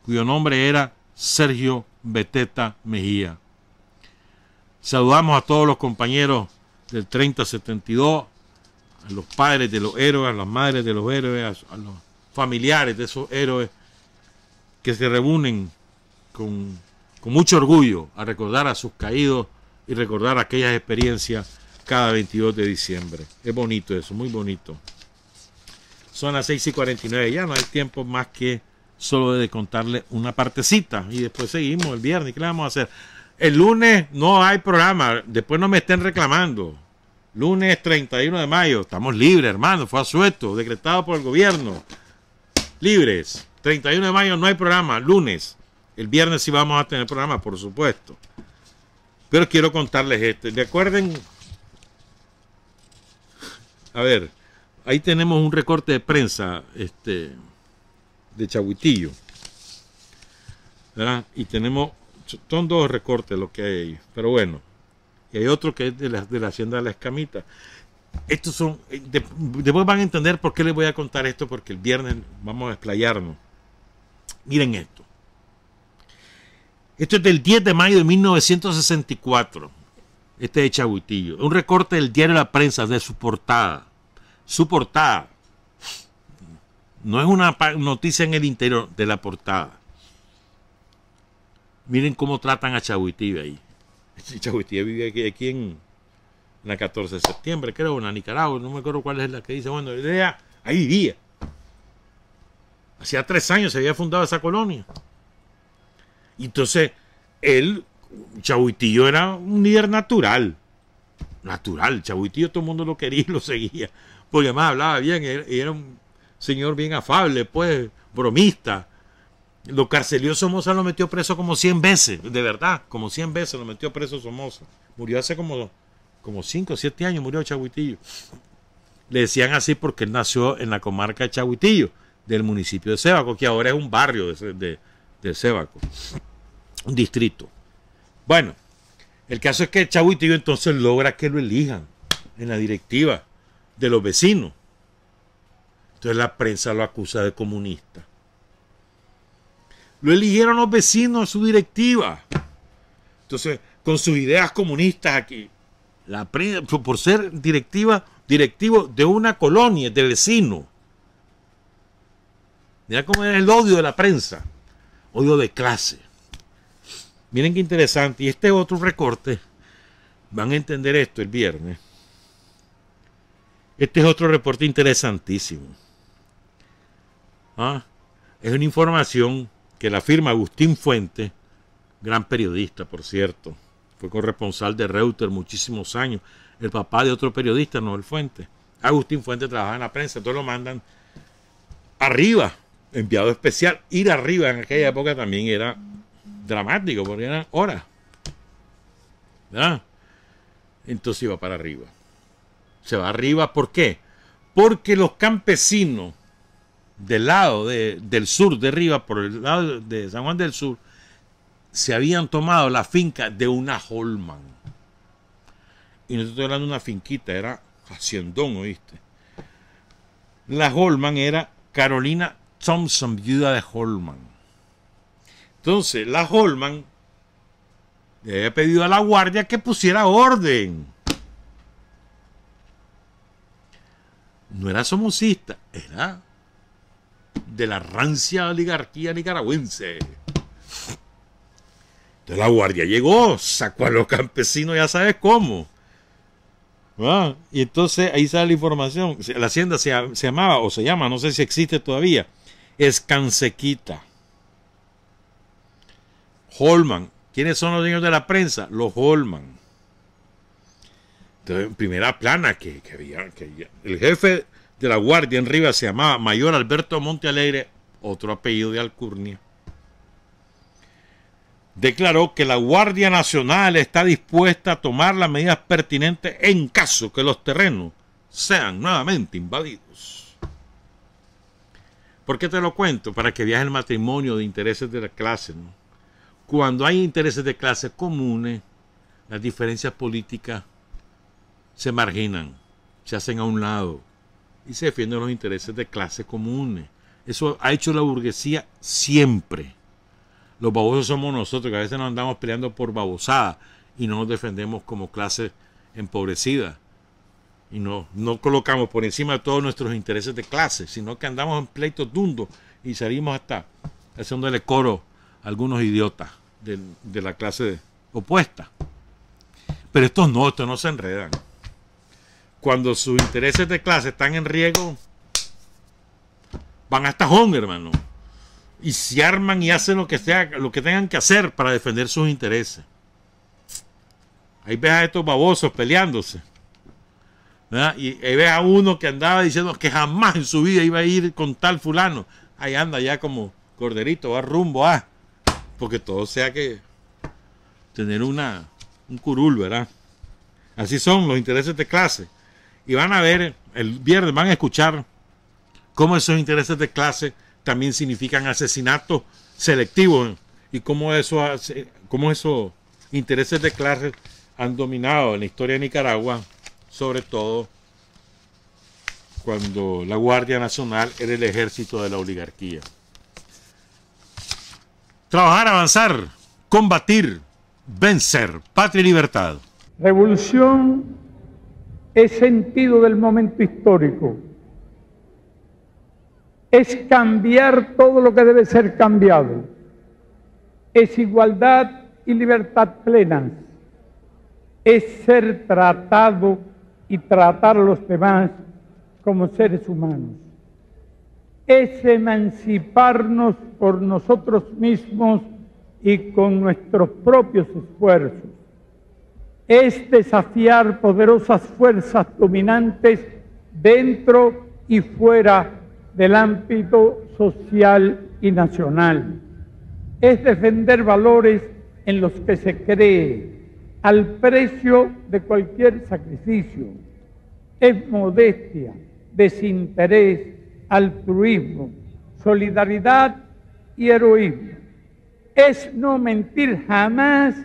cuyo nombre era Sergio Beteta Mejía. Saludamos a todos los compañeros del 3072, a los padres de los héroes, a las madres de los héroes, a los familiares de esos héroes que se reúnen con mucho orgullo a recordar a sus caídos y recordar aquellas experiencias cada 22 de diciembre. Es bonito eso, muy bonito. Son las 6:49, ya no hay tiempo más que solo de contarle una partecita y después seguimos el viernes. ¿Qué le vamos a hacer? El lunes no hay programa, después no me estén reclamando. Lunes 31 de mayo, estamos libres, hermano, fue asueto, decretado por el gobierno. Libres, 31 de mayo no hay programa, lunes. El viernes sí vamos a tener programa, por supuesto. Pero quiero contarles esto. Recuerden, a ver, ahí tenemos un recorte de prensa de Chahuitillo, ¿verdad? Y tenemos, son dos recortes lo que hay ahí, pero bueno, y hay otro que es de la hacienda de la Escamita. Estos son, después van a entender por qué les voy a contar esto, porque el viernes vamos a explayarnos. Miren esto. Esto es del 10 de mayo de 1964. Este de Chahuitillo. Un recorte del diario La Prensa de su portada. Su portada. No es una noticia en el interior de la portada. Miren cómo tratan a Chahuitillo ahí. Chahuitillo vive aquí en la 14 de septiembre, creo, en la Nicaragua. No me acuerdo cuál es la que dice. Bueno, ahí vivía. Hacía 3 años se había fundado esa colonia. Y entonces, Chahuitillo era un líder natural. Natural. Chahuitillo todo el mundo lo quería y lo seguía. Porque además hablaba bien. Era un señor bien afable, pues, bromista. Lo carcelió Somoza, lo metió preso como 100 veces. De verdad, como 100 veces lo metió preso Somoza. Murió hace como 5 o 7 años, murió Chahuitillo. Le decían así porque él nació en la comarca de Chahuitillo, del municipio de Sébaco, que ahora es un barrio de Sébaco. Un distrito. Bueno, el caso es que Chahuitillo entonces logra que lo elijan en la directiva de los vecinos. Entonces la prensa lo acusa de comunista. Lo eligieron los vecinos a su directiva. Entonces, con sus ideas comunistas aquí, la prensa, por ser directivo de una colonia, de vecinos. Mira cómo es el odio de la prensa. Odio de clase. Miren qué interesante. Y este otro recorte, van a entender esto el viernes. Este es otro reporte interesantísimo. Es una información que la firma Agustín Fuente, gran periodista, por cierto. Fue corresponsal de Reuters muchísimos años. El papá de otro periodista, Noel Fuente. Agustín Fuente trabajaba en la prensa. Entonces lo mandan arriba, enviado especial. Ir arriba en aquella época también era dramático, porque eran horas, ¿verdad? Entonces iba para arriba. Se va arriba, ¿por qué? Porque los campesinos del lado del sur de arriba, por el lado de San Juan del Sur, se habían tomado la finca de una Holman. Y no estoy hablando de una finquita, era haciendón, ¿oíste? La Holman era Carolina Thompson, viuda de Holman. Entonces, la Holman le había pedido a la guardia que pusiera orden. No era somocista, era de la rancia oligarquía nicaragüense. Entonces la guardia llegó, sacó a los campesinos, ya sabes cómo. Y entonces ahí sale la información. La hacienda se llamaba, o se llama, no sé si existe todavía, Escansequita. Holman. ¿Quiénes son los dueños de la prensa? Los Holman. Entonces, en primera plana, que el jefe de la guardia en Rivas se llamaba Mayor Alberto Montealegre, otro apellido de alcurnia. Declaró que la Guardia Nacional está dispuesta a tomar las medidas pertinentes en caso que los terrenos sean nuevamente invadidos. ¿Por qué te lo cuento? Para que veas el matrimonio de intereses de la clase, ¿no? Cuando hay intereses de clase comunes, las diferencias políticas se marginan. se hacen a un lado y se defienden los intereses de clases comunes. Eso ha hecho la burguesía siempre. Los babosos somos nosotros, que a veces nos andamos peleando por babosada y no nos defendemos como clase empobrecida. Y no colocamos por encima de todos nuestros intereses de clase, sino que andamos en pleitos dundos y salimos hasta haciéndole coro a algunos idiotas de la clase opuesta. Pero estos no se enredan. Cuando sus intereses de clase están en riesgo, van hasta home, hermano. Y se arman y hacen lo que tengan que hacer para defender sus intereses. Ahí ves a estos babosos peleándose, ¿verdad? Y ves a uno que andaba diciendo que jamás en su vida iba a ir con tal fulano. Ahí anda ya como corderito, va rumbo a. Porque todo sea que tener un curul, ¿verdad? Así son los intereses de clase. Y van a ver, el viernes van a escuchar cómo esos intereses de clase también significan asesinatos selectivos y cómo esos intereses de clase han dominado en la historia de Nicaragua, sobre todo cuando la Guardia Nacional era el ejército de la oligarquía. Trabajar, avanzar, combatir, vencer, patria y libertad. Revolución es sentido del momento histórico. Es cambiar todo lo que debe ser cambiado. Es igualdad y libertad plenas. Es ser tratado y tratar a los demás como seres humanos. Es emanciparnos por nosotros mismos y con nuestros propios esfuerzos. Es desafiar poderosas fuerzas dominantes dentro y fuera del ámbito social y nacional. Es defender valores en los que se cree al precio de cualquier sacrificio. Es modestia, desinterés, altruismo, solidaridad y heroísmo. Es no mentir jamás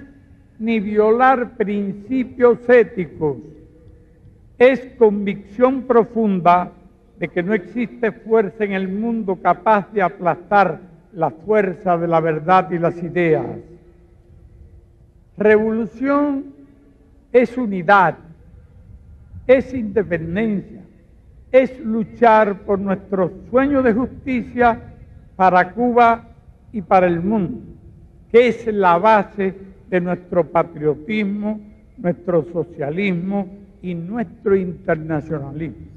ni violar principios éticos. Es convicción profunda de que no existe fuerza en el mundo capaz de aplastar la fuerza de la verdad y las ideas. Revolución es unidad, es independencia, es luchar por nuestro sueño de justicia para Cuba y para el mundo, que es la base de nuestro patriotismo, nuestro socialismo y nuestro internacionalismo.